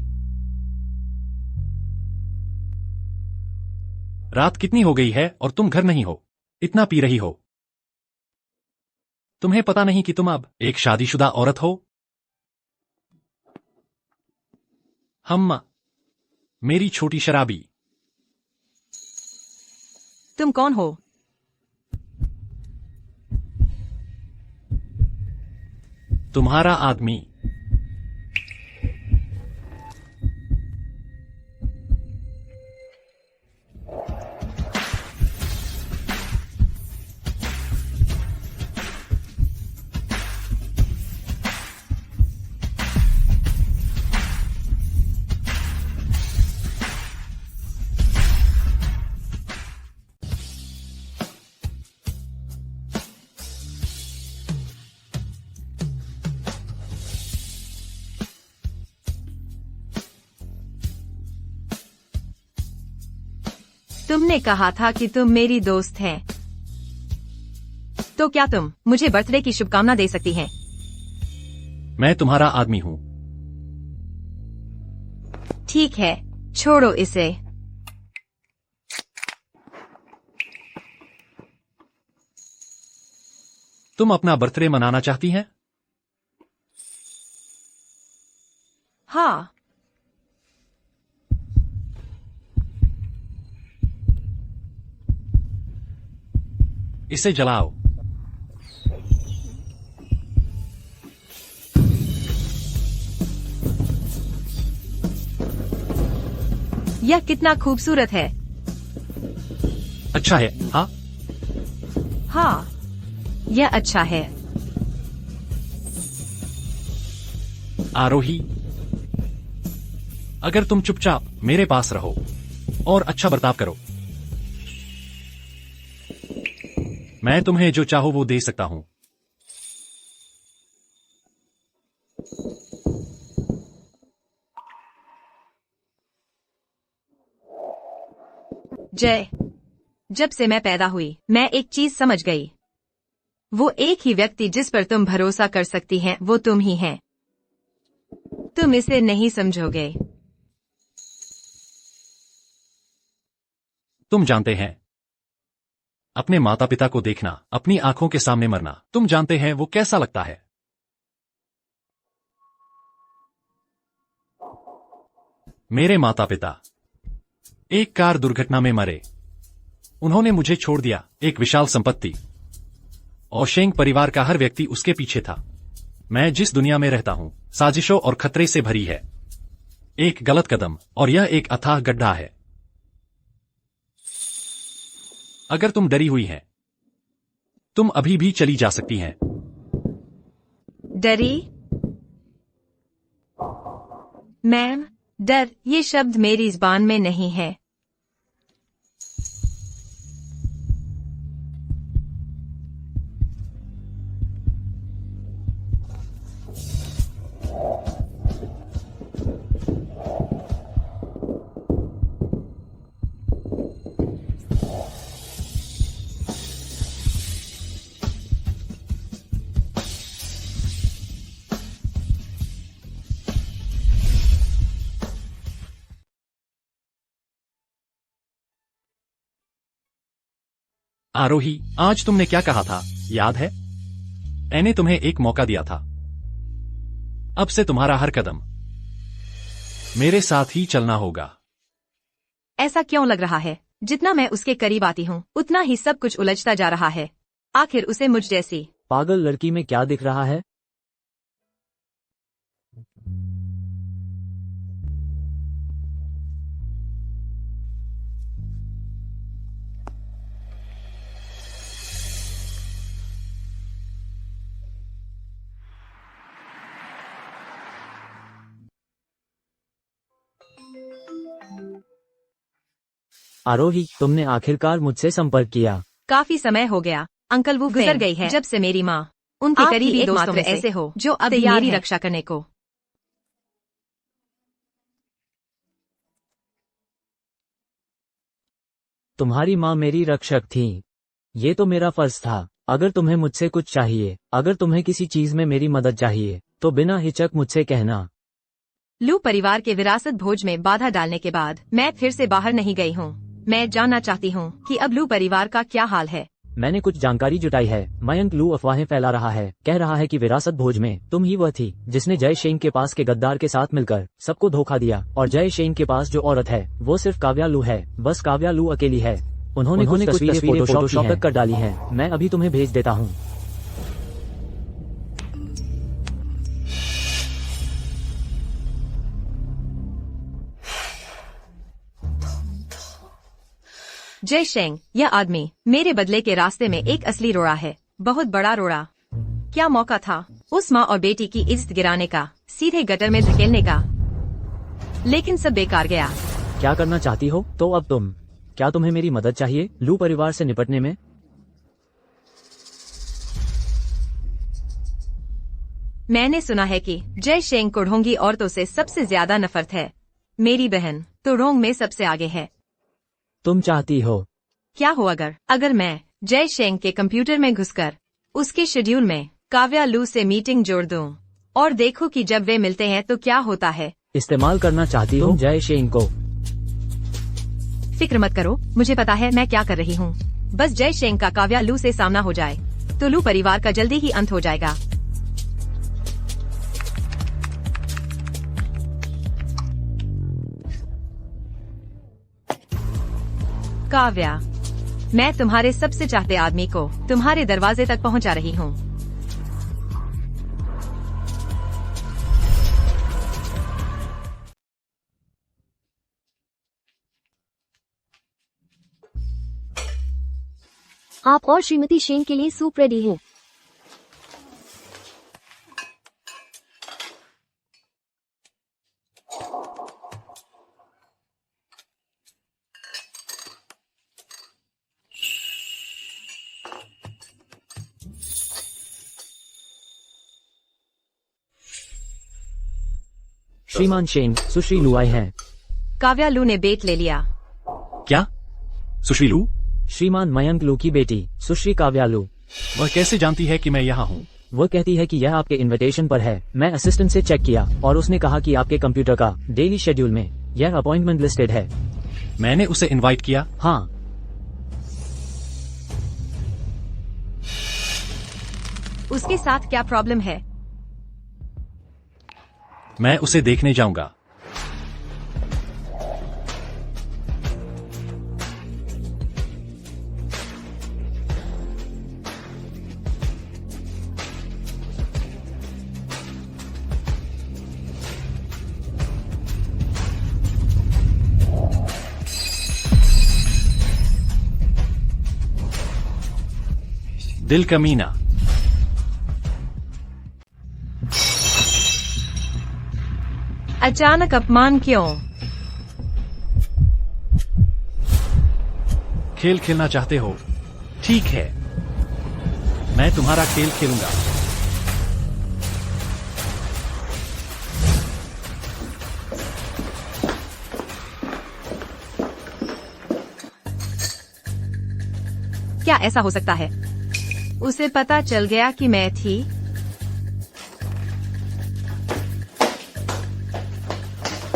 रात कितनी हो गई है और तुम घर नहीं हो? इतना पी रही हो? तुम्हें पता नहीं कि तुम अब एक शादीशुदा औरत हो? मेरी छोटी शराबी। तुम कौन हो? तुम्हारा आदमी। तुमने कहा था कि तुम मेरी दोस्त हैं, तो क्या तुम मुझे बर्थडे की शुभकामना दे सकती हैं? मैं तुम्हारा आदमी हूं। ठीक है, छोड़ो इसे। तुम अपना बर्थडे मनाना चाहती हैं? हाँ। इसे जलाओ। यह कितना खूबसूरत है। अच्छा है। हाँ, हाँ, यह अच्छा है। आरोही, अगर तुम चुपचाप मेरे पास रहो और अच्छा बर्ताव करो, मैं तुम्हें जो चाहो वो दे सकता हूं। जय, जब से मैं पैदा हुई, मैं एक चीज समझ गई। वो एक ही व्यक्ति जिस पर तुम भरोसा कर सकती हैं, वो तुम ही हैं। तुम इसे नहीं समझोगे। तुम जानते हैं, अपने माता पिता को देखना, अपनी आंखों के सामने मरना, तुम जानते हैं वो कैसा लगता है। मेरे माता पिता एक कार दुर्घटना में मरे। उन्होंने मुझे छोड़ दिया, एक विशाल संपत्ति, और शेंग परिवार का हर व्यक्ति उसके पीछे था। मैं जिस दुनिया में रहता हूं, साजिशों और खतरे से भरी है। एक गलत कदम और यह एक अथाह गड्ढा है। अगर तुम डरी हुई हैं, तुम अभी भी चली जा सकती हैं। डरी? मैम, डर ये शब्द मेरी जुबान में नहीं है। आरोही, आज तुमने क्या कहा था, याद है? मैंने तुम्हें एक मौका दिया था। अब से तुम्हारा हर कदम मेरे साथ ही चलना होगा। ऐसा क्यों लग रहा है? जितना मैं उसके करीब आती हूँ, उतना ही सब कुछ उलझता जा रहा है। आखिर उसे मुझ जैसी पागल लड़की में क्या दिख रहा है? आरोही, तुमने आखिरकार मुझसे संपर्क किया। काफी समय हो गया अंकल, वो गुजर गई है जब से मेरी माँ। उनके करीबी दोस्तों में ऐसे हो जो अब मेरी रक्षा करने को। तुम्हारी माँ मेरी रक्षक थी, ये तो मेरा फर्ज था। अगर तुम्हें मुझसे कुछ चाहिए, अगर तुम्हें किसी चीज में मेरी मदद चाहिए, तो बिना हिचक मुझसे कहना। लू परिवार के विरासत भोज में बाधा डालने के बाद मैं फिर से बाहर नहीं गई हूँ। मैं जानना चाहती हूँ कि अब लू परिवार का क्या हाल है। मैंने कुछ जानकारी जुटाई है। मयंक लू अफवाहें फैला रहा है, कह रहा है कि विरासत भोज में तुम ही वह थी जिसने जय शेंग के पास के गद्दार के साथ मिलकर सबको धोखा दिया, और जय शेंग के पास जो औरत है वो सिर्फ काव्या लू है। बस काव्या लू अकेली है। उन्होंने कुछ तस्वीरें फोटोशॉप तक कर डाली हैं। मैं अभी तुम्हें भेज देता हूँ। जय शेंग, यह आदमी मेरे बदले के रास्ते में एक असली रोड़ा है, बहुत बड़ा रोड़ा। क्या मौका था उस माँ और बेटी की इज्जत गिराने का, सीधे गटर में धकेलने का, लेकिन सब बेकार गया। क्या करना चाहती हो? तो अब क्या तुम्हें मेरी मदद चाहिए लू परिवार से निपटने में? मैंने सुना है कि जय शेंग को ढोंगी औरतों से सबसे ज्यादा नफरत है। मेरी बहन तो ढोंग में सबसे आगे है। तुम चाहती हो क्या हो अगर मैं जय शेंग के कंप्यूटर में घुसकर उसके शेड्यूल में काव्या लू से मीटिंग जोड़ दूं और देखूं कि जब वे मिलते हैं तो क्या होता है। इस्तेमाल करना चाहती हो जय शेंग को? फिक्र मत करो, मुझे पता है मैं क्या कर रही हूँ। बस जय शेंग का काव्या लू से सामना हो जाए तो लू परिवार का जल्दी ही अंत हो जाएगा। काव्या, मैं तुम्हारे सबसे चाहते आदमी को तुम्हारे दरवाजे तक पहुंचा रही हूँ। आप और श्रीमती शेंग के लिए सूप रेडी है। श्रीमान शेंग, सुश्री लू आए हैं। काव्या लू ने बेट ले लिया। क्या? सुश्री लू? श्रीमान मयंक लू की बेटी सुश्री काव्या लू। वह कैसे जानती है कि मैं यहाँ हूँ? वो कहती है कि यह आपके इनविटेशन पर है। मैं असिस्टेंट से चेक किया और उसने कहा कि आपके कंप्यूटर का डेली शेड्यूल में यह अपॉइंटमेंट लिस्टेड है। मैंने उसे इनवाइट किया? हाँ। उसके साथ क्या प्रॉब्लम है? मैं उसे देखने जाऊंगा। दिल कमीना। अचानक अपमान क्यों? खेल खेलना चाहते हो? ठीक है, मैं तुम्हारा खेल खेलूंगा। क्या ऐसा हो सकता है? उसे पता चल गया कि मैं थी।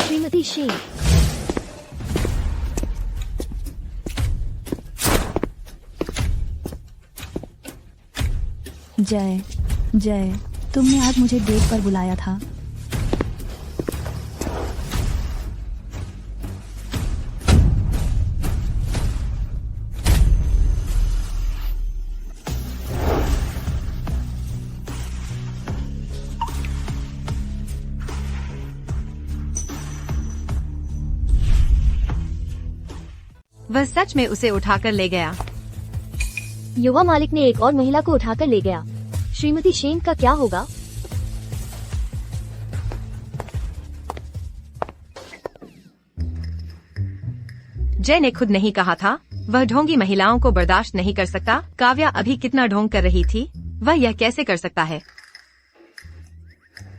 श्रीमती शेन, जय जय, तुमने आज मुझे डेट पर बुलाया था। वह सच में उसे उठाकर ले गया। युवा मालिक ने एक और महिला को उठाकर ले गया। श्रीमती शेन का क्या होगा? जय ने खुद नहीं कहा था वह ढोंगी महिलाओं को बर्दाश्त नहीं कर सकता। काव्या अभी कितना ढोंग कर रही थी, वह यह कैसे कर सकता है?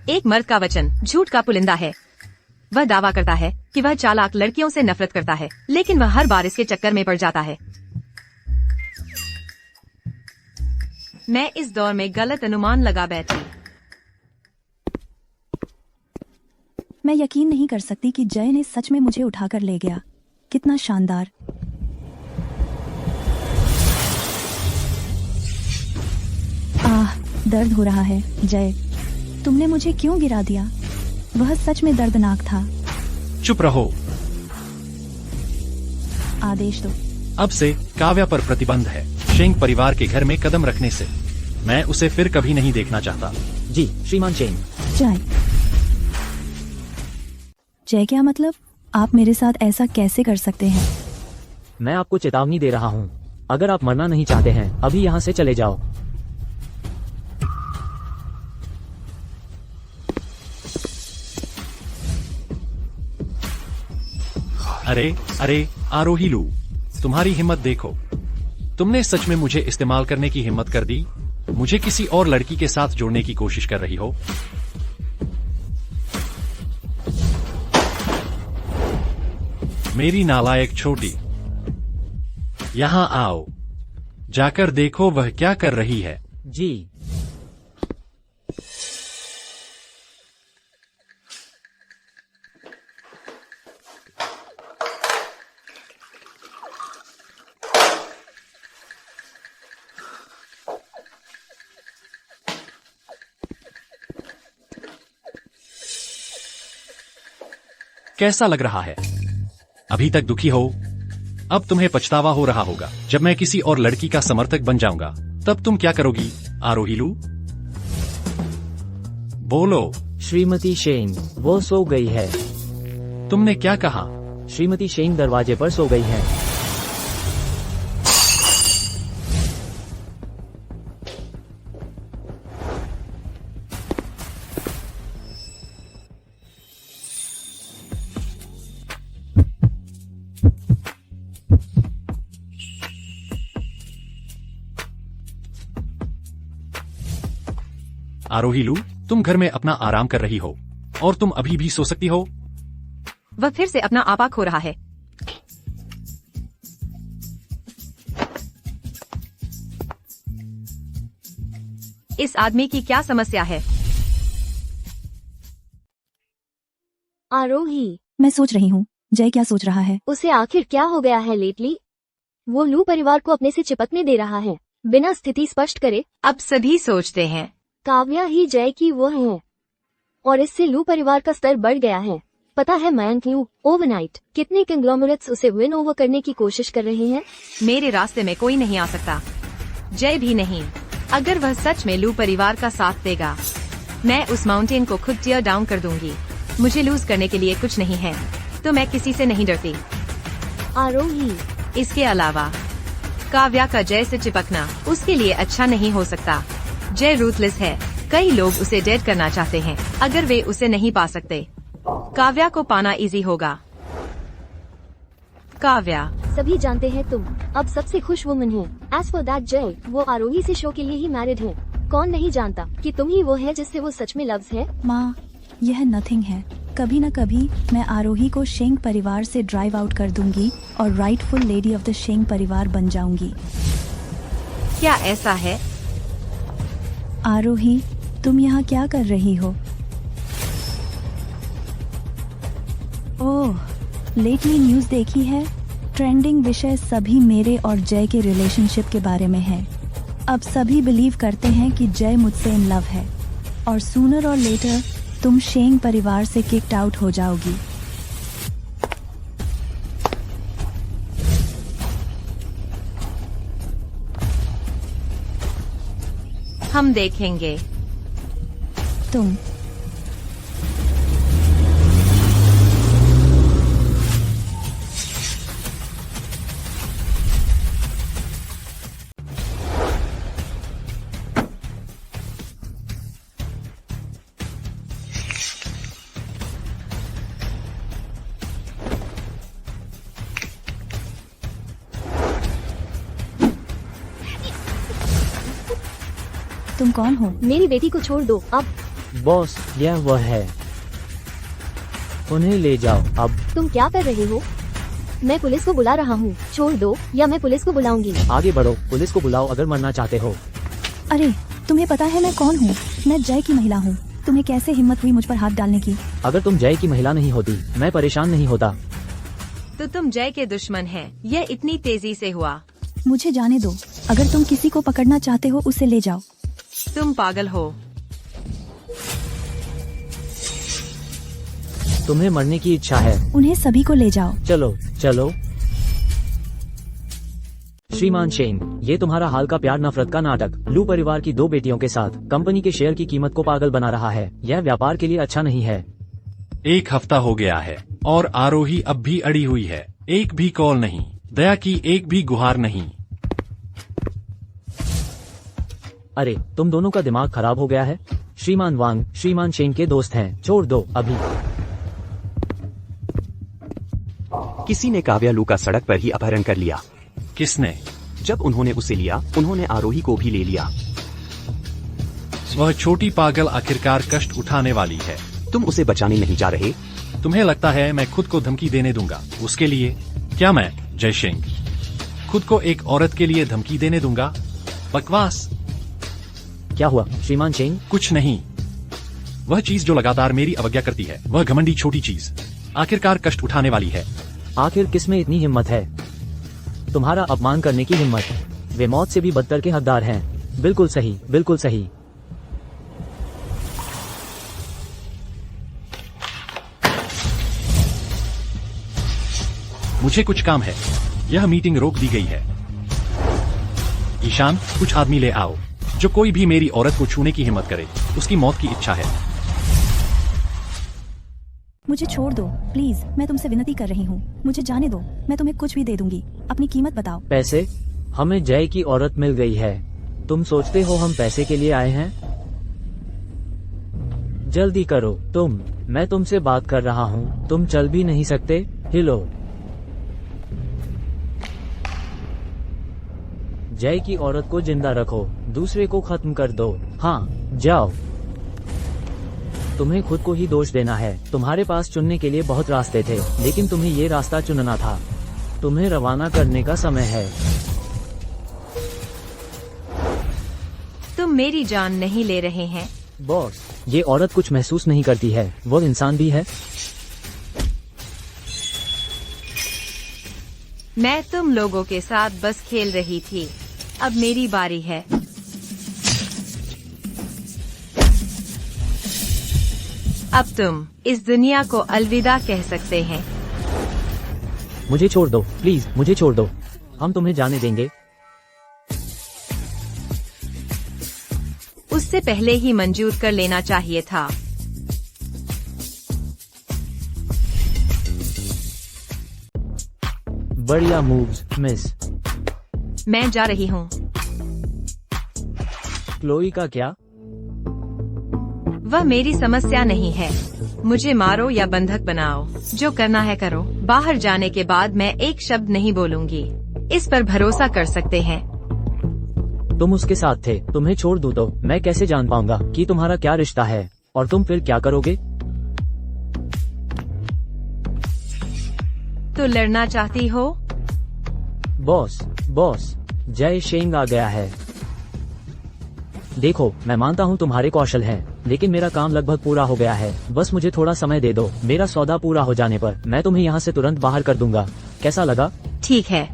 एक मर्द का वचन झूठ का पुलिंदा है। वह दावा करता है कि वह चालाक लड़कियों से नफरत करता है, लेकिन वह हर बार इसके चक्कर में पड़ जाता है। मैं इस दौर में गलत अनुमान लगा बैठी। मैं यकीन नहीं कर सकती कि जय ने सच में मुझे उठाकर ले गया। कितना शानदार। आह, दर्द हो रहा है। जय, तुमने मुझे क्यों गिरा दिया? वह सच में दर्दनाक था। चुप रहो। आदेश दो। अब से काव्या पर प्रतिबंध है। शेंग परिवार के घर में कदम रखने से मैं उसे फिर कभी नहीं देखना चाहता। जी श्रीमान शेंग। जय, जय क्या मतलब? आप मेरे साथ ऐसा कैसे कर सकते हैं? मैं आपको चेतावनी दे रहा हूँ, अगर आप मरना नहीं चाहते हैं अभी यहाँ से चले जाओ। अरे अरे आरोही लू, तुम्हारी हिम्मत देखो। तुमने सच में मुझे इस्तेमाल करने की हिम्मत कर दी। मुझे किसी और लड़की के साथ जोड़ने की कोशिश कर रही हो। मेरी नालायक छोटी, यहाँ आओ। जाकर देखो वह क्या कर रही है। जी। कैसा लग रहा है? अभी तक दुखी हो? अब तुम्हें पछतावा हो रहा होगा। जब मैं किसी और लड़की का समर्थक बन जाऊंगा तब तुम क्या करोगी आरोहीलू? बोलो। श्रीमती शेंग वो सो गई है। तुमने क्या कहा? श्रीमती शेंग दरवाजे पर सो गई है। आरोहीलू, तुम घर में अपना आराम कर रही हो और तुम अभी भी सो सकती हो। वह फिर से अपना आपा खो रहा है। इस आदमी की क्या समस्या है? आरोही, मैं सोच रही हूँ जय क्या सोच रहा है। उसे आखिर क्या हो गया है लेटली? वो लू परिवार को अपने से चिपकने दे रहा है। बिना स्थिति स्पष्ट करे अब सभी सोचते हैं काव्या ही जय की वो है, और इससे लू परिवार का स्तर बढ़ गया है। पता है मयंक, लू ओवरनाइट कितने कंग्लोमरेट्स उसे विन ओवर करने की कोशिश कर रहे हैं। मेरे रास्ते में कोई नहीं आ सकता, जय भी नहीं। अगर वह सच में लू परिवार का साथ देगा, मैं उस माउंटेन को खुद टीयर डाउन कर दूंगी। मुझे लूज करने के लिए कुछ नहीं है, तो मैं किसी से नहीं डरती। आरोही, इसके अलावा काव्या का जय से चिपकना उसके लिए अच्छा नहीं हो सकता। जय रूथलेस है, कई लोग उसे डेड करना चाहते हैं। अगर वे उसे नहीं पा सकते, काव्या को पाना इजी होगा। काव्या, सभी जानते हैं तुम अब सबसे खुश वुमन है। एज फॉर दैट जय, वो आरोही से शो के लिए ही मैरिड है। कौन नहीं जानता कि तुम ही वो है जिससे वो सच में लव्स है। माँ, यह नथिंग है। कभी न कभी मैं आरोही को शेंग परिवार से ड्राइव आउट कर दूंगी और राइटफुल लेडी ऑफ द शेंग परिवार बन जाऊंगी। क्या ऐसा है? आरोही, तुम यहाँ क्या कर रही हो? ओह, लेटली न्यूज़ देखी है? ट्रेंडिंग विषय सभी मेरे और जय के रिलेशनशिप के बारे में है। अब सभी बिलीव करते हैं कि जय मुझसे इन लव है, और सूनर और लेटर तुम शेंग परिवार से किक्ड आउट हो जाओगी। हम देखेंगे। तुम तुम कौन हो? मेरी बेटी को छोड़ दो अब। बॉस, यह वह है, उन्हें ले जाओ अब। तुम क्या कर रहे हो? मैं पुलिस को बुला रहा हूँ, छोड़ दो या मैं पुलिस को बुलाऊंगी। आगे बढ़ो, पुलिस को बुलाओ अगर मरना चाहते हो। अरे, तुम्हें पता है मैं कौन हूँ? मैं जय की महिला हूँ। तुम्हें कैसे हिम्मत हुई मुझ पर हाथ डालने की? अगर तुम जय की महिला नहीं होती, मैं परेशान नहीं होता। तो तुम जय के दुश्मन हैं। यह इतनी तेजी से हुआ। मुझे जाने दो। अगर तुम किसी को पकड़ना चाहते हो, उसे ले जाओ। तुम पागल हो। तुम्हें मरने की इच्छा है? उन्हें सभी को ले जाओ। चलो चलो। श्रीमान शेन, ये तुम्हारा हाल का प्यार नफरत का नाटक लू परिवार की 2 बेटियों के साथ कंपनी के शेयर की कीमत को पागल बना रहा है। यह व्यापार के लिए अच्छा नहीं है। 1 हफ्ता हो गया है और आरोही अब भी अड़ी हुई है। एक भी कॉल नहीं, दया की एक भी गुहार नहीं। अरे, तुम दोनों का दिमाग खराब हो गया है। श्रीमान वांग श्रीमान शेन के दोस्त हैं, छोड़ दो अभी। किसी ने काव्या लू का सड़क पर ही अपहरण कर लिया। किसने? जब उन्होंने उसे लिया, उन्होंने आरोही को भी ले लिया। वह छोटी पागल आखिरकार कष्ट उठाने वाली है। तुम उसे बचाने नहीं जा रहे? तुम्हें लगता है मैं खुद को धमकी देने दूंगा उसके लिए? क्या मैं जय शेंग खुद को एक औरत के लिए धमकी देने दूंगा? बकवास। क्या हुआ श्रीमान शेन? कुछ नहीं। वह चीज जो लगातार मेरी अवज्ञा करती है, वह घमंडी छोटी चीज आखिरकार कष्ट उठाने वाली है। आखिर किसमें इतनी हिम्मत है? तुम्हारा अपमान करने की हिम्मत। वे मौत से भी बदतर के हकदार हैं। बिल्कुल सही, बिल्कुल सही। मुझे कुछ काम है, यह मीटिंग रोक दी गई है। ईशान, कुछ आदमी ले आओ। जो कोई भी मेरी औरत को छूने की हिम्मत करे, उसकी मौत की इच्छा है। मुझे छोड़ दो प्लीज, मैं तुमसे विनती कर रही हूँ। मुझे जाने दो, मैं तुम्हें कुछ भी दे दूंगी। अपनी कीमत बताओ। पैसे? हमें जय की औरत मिल गई है। तुम सोचते हो हम पैसे के लिए आए हैं? जल्दी करो तुम, मैं तुमसे बात कर रहा हूँ। तुम चल भी नहीं सकते? हिलो। जय की औरत को जिंदा रखो, दूसरे को खत्म कर दो। हाँ, जाओ। तुम्हें खुद को ही दोष देना है। तुम्हारे पास चुनने के लिए बहुत रास्ते थे, लेकिन तुम्हें ये रास्ता चुनना था। तुम्हें रवाना करने का समय है। तुम मेरी जान नहीं ले रहे हैं। बॉस, ये औरत कुछ महसूस नहीं करती है। वो इंसान भी है। मैं तुम लोगों के साथ बस खेल रही थी। अब मेरी बारी है। अब तुम इस दुनिया को अलविदा कह सकते हैं। मुझे छोड़ दो प्लीज, मुझे छोड़ दो। हम तुम्हें जाने देंगे। उससे पहले ही मंजूर कर लेना चाहिए था। बढ़िया मूव्स मिस। मैं जा रही हूँ। क्लोई का क्या? वह मेरी समस्या नहीं है। मुझे मारो या बंधक बनाओ, जो करना है करो। बाहर जाने के बाद मैं एक शब्द नहीं बोलूंगी। इस पर भरोसा कर सकते हैं। तुम उसके साथ थे, तुम्हें छोड़ दूं तो मैं कैसे जान पाऊंगा कि तुम्हारा क्या रिश्ता है, और तुम फिर क्या करोगे? तो लड़ना चाहती हो? बॉस, जय शेंग आ गया है। देखो, मैं मानता हूँ तुम्हारे कौशल हैं, लेकिन मेरा काम लगभग पूरा हो गया है। बस मुझे थोड़ा समय दे दो। मेरा सौदा पूरा हो जाने पर मैं तुम्हें यहाँ से तुरंत बाहर कर दूंगा। कैसा लगा? ठीक है।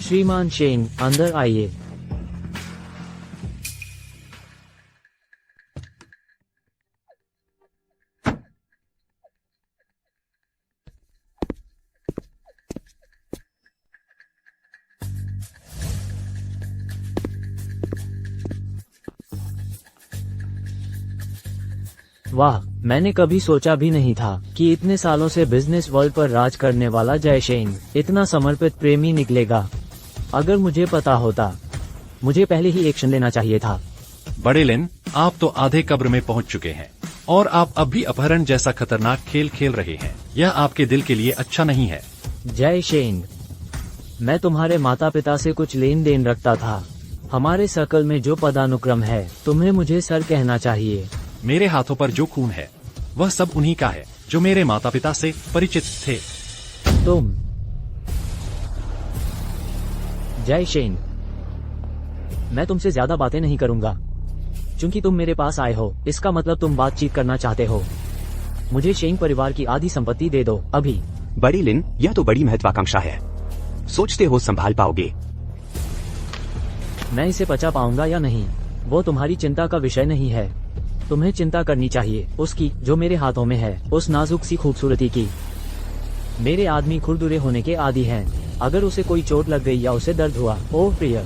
श्रीमान शेंग, अंदर आइए। वाह, मैंने कभी सोचा भी नहीं था कि इतने सालों से बिजनेस वर्ल्ड पर राज करने वाला जय शेंग इतना समर्पित प्रेमी निकलेगा। अगर मुझे पता होता, मुझे पहले ही एक्शन लेना चाहिए था। बड़े लिन, आप तो आधे कब्र में पहुंच चुके हैं और आप अब भी अपहरण जैसा खतरनाक खेल खेल रहे हैं। यह आपके दिल के लिए अच्छा नहीं है। जय शेंग, मैं तुम्हारे माता पिता से कुछ लेन देन रखता था। हमारे सर्कल में जो पदानुक्रम है, तुम्हें मुझे सर कहना चाहिए। मेरे हाथों पर जो खून है वह सब उन्हीं का है जो मेरे माता पिता से परिचित थे। तुम जय शेंग, मैं तुमसे ज्यादा बातें नहीं करूंगा। चूंकि तुम मेरे पास आए हो, इसका मतलब तुम बातचीत करना चाहते हो। मुझे शेंग परिवार की आधी संपत्ति दे दो अभी। बड़ी लिन, यह तो बड़ी महत्वाकांक्षा है। सोचते हो संभाल पाओगे? मैं इसे पचा पाऊंगा या नहीं, वो तुम्हारी चिंता का विषय नहीं है। तुम्हें चिंता करनी चाहिए उसकी जो मेरे हाथों में है, उस नाजुक सी खूबसूरती की। मेरे आदमी खुरदुरे होने के आदी हैं। अगर उसे कोई चोट लग गई या उसे दर्द हुआ, ओह प्रिय,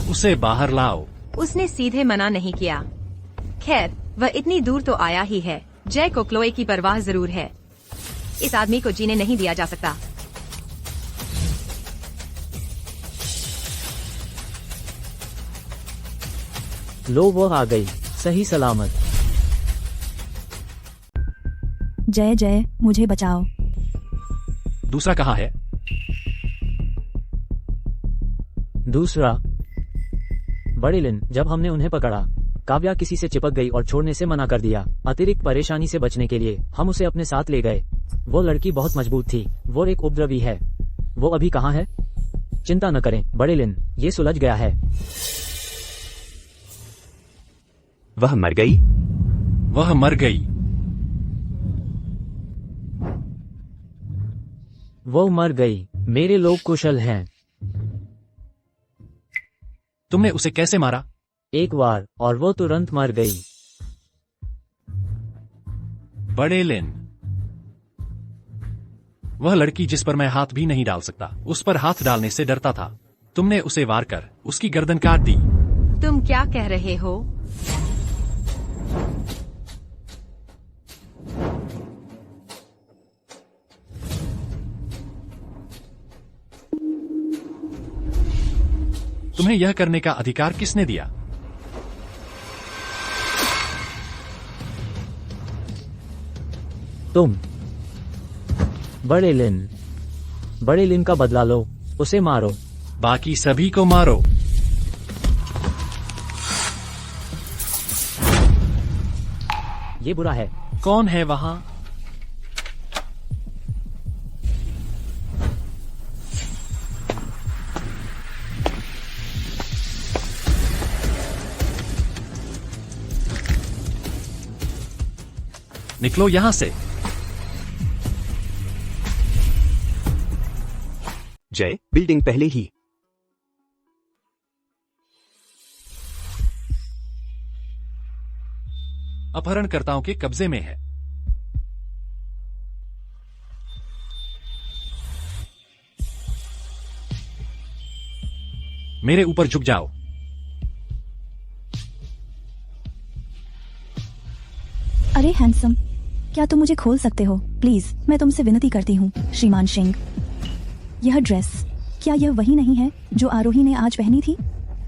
उसे बाहर लाओ। उसने सीधे मना नहीं किया। खैर, वह इतनी दूर तो आया ही है। जय को क्लोए की परवाह जरूर है। इस आदमी को जीने नहीं दिया जा सकता। लो वो आ गई, सही सलामत। जय, मुझे बचाओ। दूसरा कहाँ है? दूसरा? बड़े लिन, जब हमने उन्हें पकड़ा, काव्या किसी से चिपक गई और छोड़ने से मना कर दिया। अतिरिक्त परेशानी से बचने के लिए हम उसे अपने साथ ले गए। वो लड़की बहुत मजबूत थी। वो एक उपद्रवी है। वो अभी कहाँ है? चिंता न करें बड़े लिन, ये सुलझ गया है। वह मर गई? वह मर गई। वो मर गई। मेरे लोग कुशल हैं। तुमने उसे कैसे मारा? एक बार, और वो तुरंत मर गई। बड़े लिन, वह लड़की जिस पर मैं हाथ भी नहीं डाल सकता, उस पर हाथ डालने से डरता था। तुमने उसे वार कर उसकी गर्दन काट दी। तुम क्या कह रहे हो? तुम्हें यह करने का अधिकार किसने दिया? तुम। बड़े लिन का बदला लो, उसे मारो। बाकी सभी को मारो। ये बुरा है। कौन है वहां? निकलो यहाँ से। जय बिल्डिंग पहले ही। अपहरणकर्ताओं के कब्जे में है। मेरे ऊपर झुक जाओ। अरे हैंडसम, क्या तुम मुझे खोल सकते हो प्लीज? मैं तुमसे विनती करती हूँ श्रीमान सिंह। यह ड्रेस, क्या यह वही नहीं है जो आरोही ने आज पहनी थी?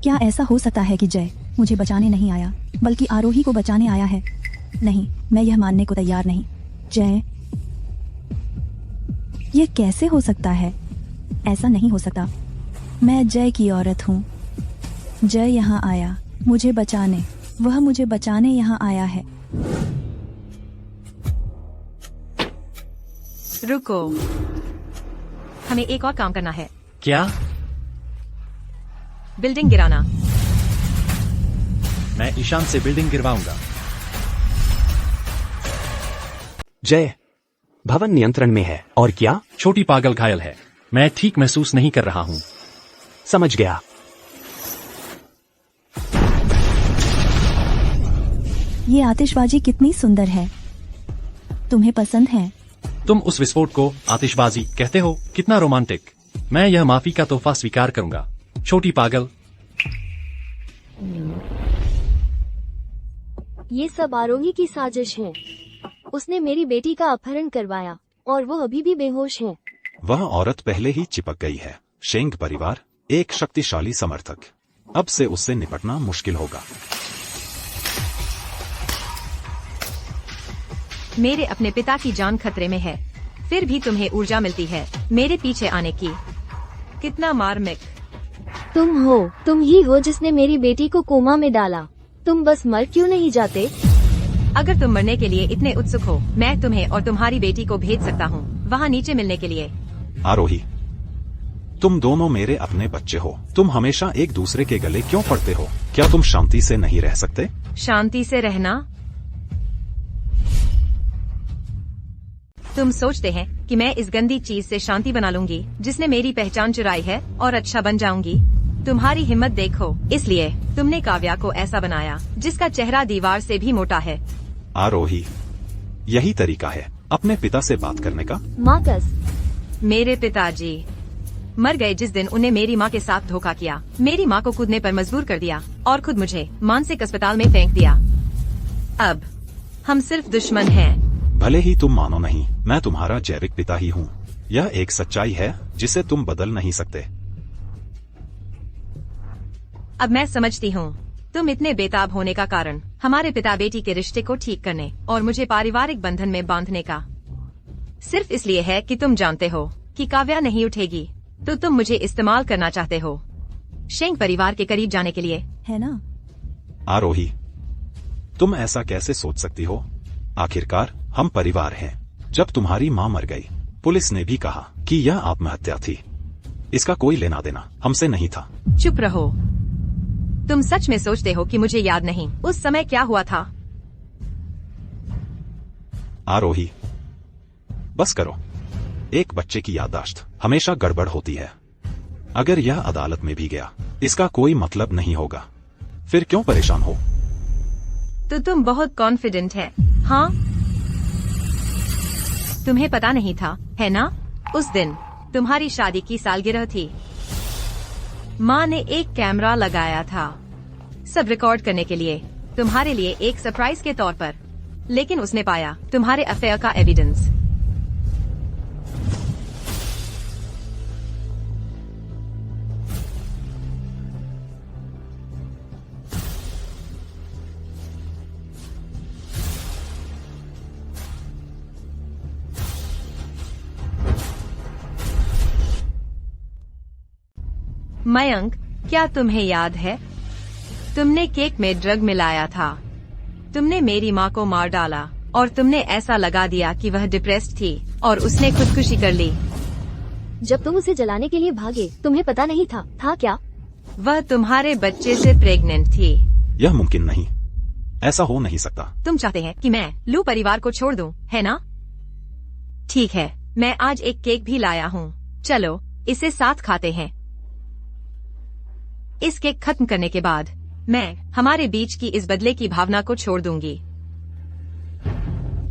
क्या ऐसा हो सकता है कि जय मुझे बचाने नहीं आया बल्कि आरोही को बचाने आया है? नहीं, मैं यह मानने को तैयार नहीं। जय, यह कैसे हो सकता है? ऐसा नहीं हो सकता। मैं जय की औरत हूँ। जय यहाँ आया मुझे बचाने, वह मुझे बचाने यहाँ आया है। रुको, हमें एक और काम करना है। क्या? बिल्डिंग गिराना। मैं ईशान से बिल्डिंग गिरवाऊंगा। जय, भवन नियंत्रण में है। और क्या? छोटी पागल घायल है। मैं ठीक महसूस नहीं कर रहा हूँ। समझ गया। ये आतिशबाजी कितनी सुंदर है, तुम्हें पसंद है? तुम उस विस्फोट को आतिशबाजी कहते हो? कितना रोमांटिक। मैं यह माफी का तोहफा स्वीकार करूंगा, छोटी पागल। ये सब आरोही की साजिश है। उसने मेरी बेटी का अपहरण करवाया और वो अभी भी बेहोश है। वह औरत पहले ही चिपक गई है। शेंग परिवार एक शक्तिशाली समर्थक। अब से उससे निपटना मुश्किल होगा। मेरे अपने पिता की जान खतरे में है, फिर भी तुम्हें ऊर्जा मिलती है मेरे पीछे आने की। कितना मार्मिक। तुम ही हो जिसने मेरी बेटी को कोमा में डाला। तुम बस मर क्यों नहीं जाते? अगर तुम मरने के लिए इतने उत्सुक हो, मैं तुम्हें और तुम्हारी बेटी को भेज सकता हूँ वहाँ नीचे मिलने के लिए। आरोही, तुम दोनों मेरे अपने बच्चे हो। तुम हमेशा एक दूसरे के गले क्यों पड़ते हो? क्या तुम शांति से नहीं रह सकते? शांति से रहना? तुम सोचते हैं कि मैं इस गंदी चीज से शांति बना लूंगी जिसने मेरी पहचान चुराई है और अच्छा बन जाऊंगी? तुम्हारी हिम्मत देखो। इसलिए तुमने काव्या को ऐसा बनाया जिसका चेहरा दीवार से भी मोटा है। आरोही, यही तरीका है अपने पिता से बात करने का? मार्कस, मेरे पिताजी मर गए जिस दिन उन्हें मेरी माँ के साथ धोखा किया। मेरी माँ को कूदने पर मजबूर कर दिया और खुद मुझे मानसिक अस्पताल में फेंक दिया। अब हम सिर्फ दुश्मन हैं। भले ही तुम मानो नहीं, मैं तुम्हारा जैविक पिता ही हूँ। यह एक सच्चाई है जिसे तुम बदल नहीं सकते। अब मैं समझती हूँ तुम इतने बेताब होने का कारण हमारे पिता बेटी के रिश्ते को ठीक करने और मुझे पारिवारिक बंधन में बांधने का सिर्फ इसलिए है कि तुम जानते हो कि काव्या नहीं उठेगी, तो तुम मुझे इस्तेमाल करना चाहते हो शेंग परिवार के करीब जाने के लिए, है ना? आरोही, तुम ऐसा कैसे सोच सकती हो? आखिरकार हम परिवार हैं। जब तुम्हारी माँ मर गई, पुलिस ने भी कहा कि यह आत्महत्या थी। इसका कोई लेना देना हमसे नहीं था। चुप रहो। तुम सच में सोचते हो कि मुझे याद नहीं उस समय क्या हुआ था? आरोही, बस करो। एक बच्चे की याददाश्त हमेशा गड़बड़ होती है। अगर यह अदालत में भी गया, इसका कोई मतलब नहीं होगा। फिर क्यों परेशान हो? तो तुम बहुत कॉन्फिडेंट है, हाँ? तुम्हें पता नहीं था, है ना? उस दिन तुम्हारी शादी की सालगिरह थी। माँ ने एक कैमरा लगाया था सब रिकॉर्ड करने के लिए, तुम्हारे लिए एक सरप्राइज के तौर पर। लेकिन उसने पाया तुम्हारे अफेयर का एविडेंस। मयंक, क्या तुम्हें याद है? तुमने केक में ड्रग मिलाया था। तुमने मेरी माँ को मार डाला और तुमने ऐसा लगा दिया कि वह डिप्रेस्ड थी और उसने खुदकुशी कर ली। जब तुम उसे जलाने के लिए भागे, तुम्हें पता नहीं था क्या? वह तुम्हारे बच्चे से प्रेग्नेंट थी। यह मुमकिन नहीं। ऐसा हो नहीं सकता। तुम चाहते हैं कि मैं लू परिवार को छोड़ दूं, है ना? ठीक है, मैं आज एक केक भी लाया हूँ। चलो इसे साथ खाते हैं। इस केक खत्म करने के बाद मैं हमारे बीच की इस बदले की भावना को छोड़ दूंगी।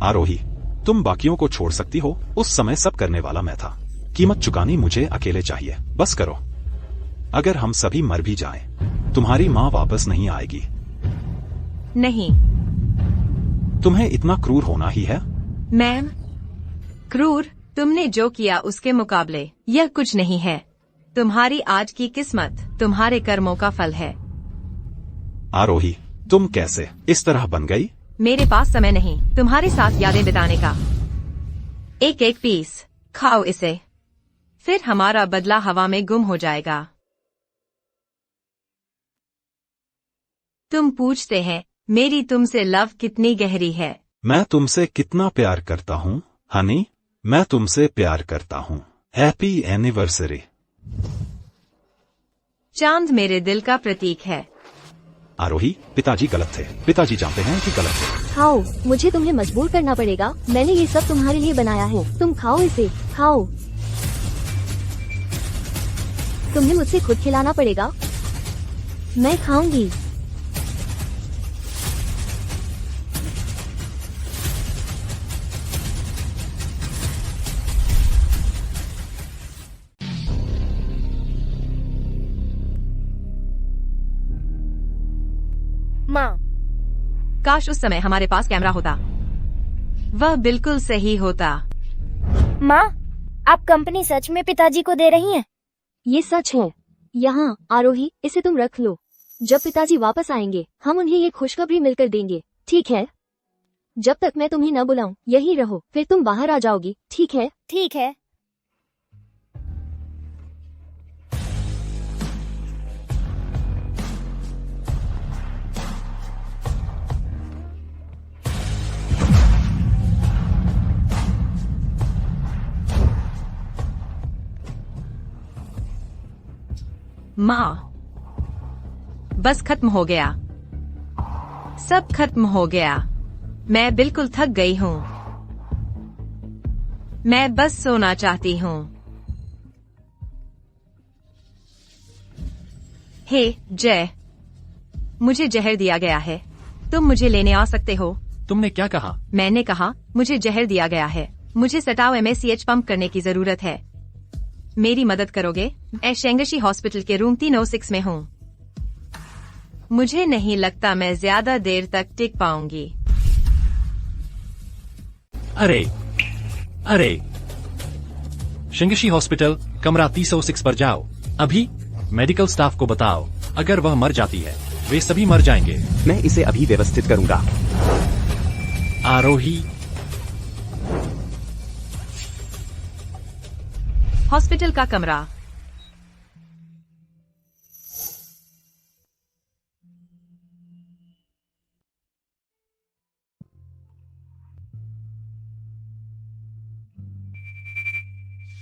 आरोही, तुम बाकियों को छोड़ सकती हो। उस समय सब करने वाला मैं था। कीमत चुकानी मुझे अकेले चाहिए। बस करो। अगर हम सभी मर भी जाएं, तुम्हारी माँ वापस नहीं आएगी। नहीं। तुम्हें इतना क्रूर होना ही है? मैम, क्रूर तुमने जो किया उसके मुकाबले यह कुछ नहीं है। तुम्हारी आज की किस्मत तुम्हारे कर्मों का फल है। आरोही, तुम कैसे इस तरह बन गई? मेरे पास समय नहीं तुम्हारे साथ यादें बिताने का। एक एक पीस खाओ इसे, फिर हमारा बदला हवा में गुम हो जाएगा। तुम पूछते हैं मेरी तुमसे लव कितनी गहरी है। मैं तुमसे कितना प्यार करता हूँ हनी। मैं तुमसे प्यार करता हूँ। Happy anniversary. चांद मेरे दिल का प्रतीक है। आरोही, पिताजी गलत थे। पिताजी जानते हैं कि गलत थे। खाओ, मुझे तुम्हें मजबूर करना पड़ेगा। मैंने ये सब तुम्हारे लिए बनाया है। तुम खाओ इसे, खाओ। तुम्हें मुझसे खुद खिलाना पड़ेगा। मैं खाऊंगी। माँ, काश उस समय हमारे पास कैमरा होता। वह बिल्कुल सही होता। माँ, आप कंपनी सच में पिताजी को दे रही हैं? ये सच है। यहाँ आरोही, इसे तुम रख लो। जब पिताजी वापस आएंगे हम उन्हें ये खुशखबरी मिलकर देंगे, ठीक है? जब तक मैं तुम्हें न बुलाऊं यही रहो, फिर तुम बाहर आ जाओगी, ठीक है? ठीक है। माँ, बस खत्म हो गया। सब खत्म हो गया। मैं बिल्कुल थक गई हूँ। मैं बस सोना चाहती हूँ। हे जय, मुझे जहर दिया गया है। तुम मुझे लेने आ सकते हो? तुमने क्या कहा? मैंने कहा मुझे जहर दिया गया है। मुझे सटाओ MACH पंप करने की जरूरत है। मेरी मदद करोगे? मैं शेंगशी हॉस्पिटल के रूम 306 में हूँ। मुझे नहीं लगता मैं ज्यादा देर तक टिक पाऊंगी। अरे अरे, शेंगशी हॉस्पिटल कमरा 306 पर जाओ। अभी मेडिकल स्टाफ को बताओ, अगर वह मर जाती है वे सभी मर जाएंगे। मैं इसे अभी व्यवस्थित करूंगा। आरोही, हॉस्पिटल का कमरा।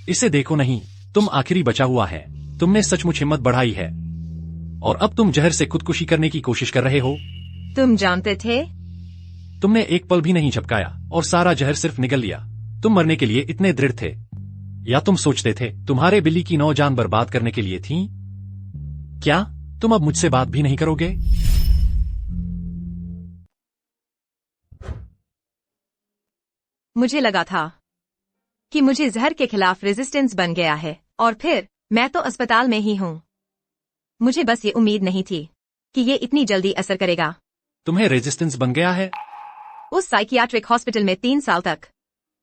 इसे देखो नहीं, तुम आखिरी बचा हुआ है। तुमने सचमुच हिम्मत बढ़ाई है और अब तुम जहर से खुदकुशी करने की कोशिश कर रहे हो। तुम जानते थे? तुमने एक पल भी नहीं झपकाया और सारा जहर सिर्फ निगल लिया। तुम मरने के लिए इतने दृढ़ थे, या तुम सोचते थे तुम्हारे बिल्ली की 9 जान बर्बाद करने के लिए थी? क्या तुम अब मुझसे बात भी नहीं करोगे? मुझे लगा था कि मुझे जहर के खिलाफ रेजिस्टेंस बन गया है और फिर मैं तो अस्पताल में ही हूँ। मुझे बस ये उम्मीद नहीं थी कि ये इतनी जल्दी असर करेगा। तुम्हें रेजिस्टेंस बन गया है? उस साइकियाट्रिक हॉस्पिटल में 3 साल तक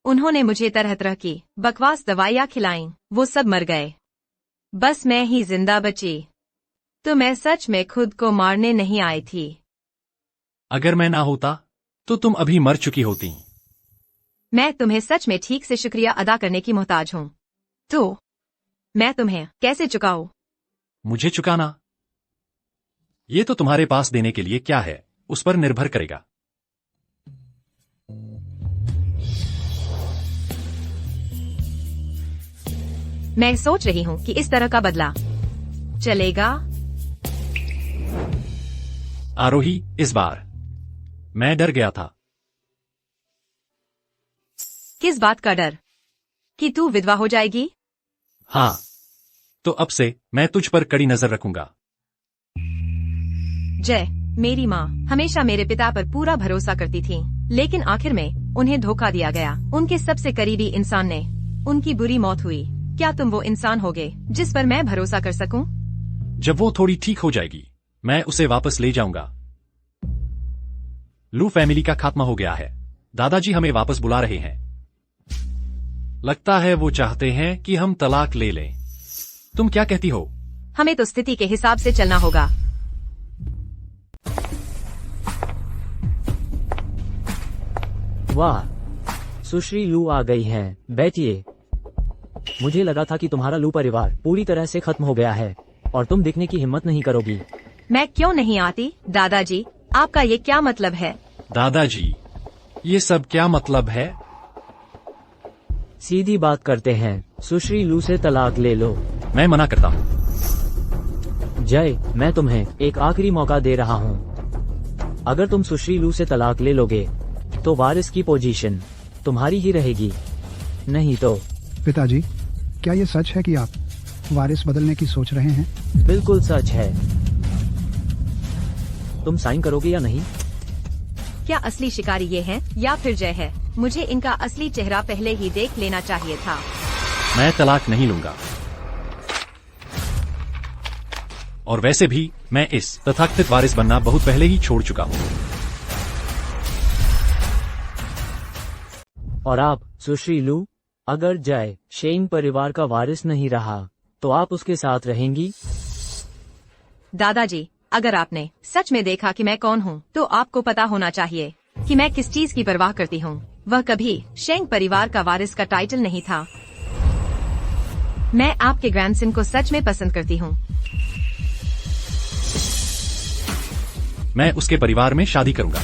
उन्होंने मुझे तरह तरह की बकवास दवाइयाँ खिलाईं। वो सब मर गए, बस मैं ही जिंदा बची। तो मैं सच में खुद को मारने नहीं आई थी। अगर मैं ना होता तो तुम अभी मर चुकी होती। मैं तुम्हें सच में ठीक से शुक्रिया अदा करने की मोहताज हूँ। तो मैं तुम्हें कैसे चुकाऊं? मुझे चुकाना? ये तो तुम्हारे पास देने के लिए क्या है उस पर निर्भर करेगा। मैं सोच रही हूँ कि इस तरह का बदला चलेगा। आरोही, इस बार मैं डर गया था। किस बात का डर? कि तू विधवा हो जाएगी? हाँ, तो अब से मैं तुझ पर कड़ी नजर रखूंगा। जय, मेरी माँ हमेशा मेरे पिता पर पूरा भरोसा करती थी, लेकिन आखिर में उन्हें धोखा दिया गया। उनके सबसे करीबी इंसान ने उनकी बुरी मौत हुई। क्या तुम वो इंसान होगे जिस पर मैं भरोसा कर सकूं? जब वो थोड़ी ठीक हो जाएगी, मैं उसे वापस ले जाऊंगा। लू फैमिली का खात्मा हो गया है। दादाजी हमें वापस बुला रहे हैं। लगता है वो चाहते हैं कि हम तलाक ले लें। तुम क्या कहती हो? हमें तो स्थिति के हिसाब से चलना होगा। वाह, सुश्री लू आ गई हैं। बैठिए। मुझे लगा था कि तुम्हारा लू परिवार पूरी तरह से खत्म हो गया है और तुम दिखने की हिम्मत नहीं करोगी। मैं क्यों नहीं आती? दादाजी, आपका ये क्या मतलब है? दादाजी, ये सब क्या मतलब है? सीधी बात करते हैं, सुश्री लू से तलाक ले लो। मैं मना करता हूँ। जय, मैं तुम्हें एक आखिरी मौका दे रहा हूँ। अगर तुम सुश्री लू से तलाक ले लोगे तो वारिस की पोजीशन तुम्हारी ही रहेगी, नहीं तो। पिताजी, क्या ये सच है कि आप वारिस बदलने की सोच रहे हैं? बिल्कुल सच है। तुम साइन करोगे या नहीं? क्या असली शिकारी ये हैं या फिर जय है? मुझे इनका असली चेहरा पहले ही देख लेना चाहिए था। मैं तलाक नहीं लूंगा। और वैसे भी मैं इस तथाकथित वारिस बनना बहुत पहले ही छोड़ चुका हूँ। और आप, सुश्री लू, अगर जय शेन परिवार का वारिस नहीं रहा तो आप उसके साथ रहेंगी? दादाजी, अगर आपने सच में देखा कि मैं कौन हूँ, तो आपको पता होना चाहिए कि मैं किस चीज की परवाह करती हूँ। वह कभी शेंग परिवार का वारिस का टाइटल नहीं था। मैं आपके ग्रैंडसन को सच में पसंद करती हूँ। मैं उसके परिवार में शादी करूंगा।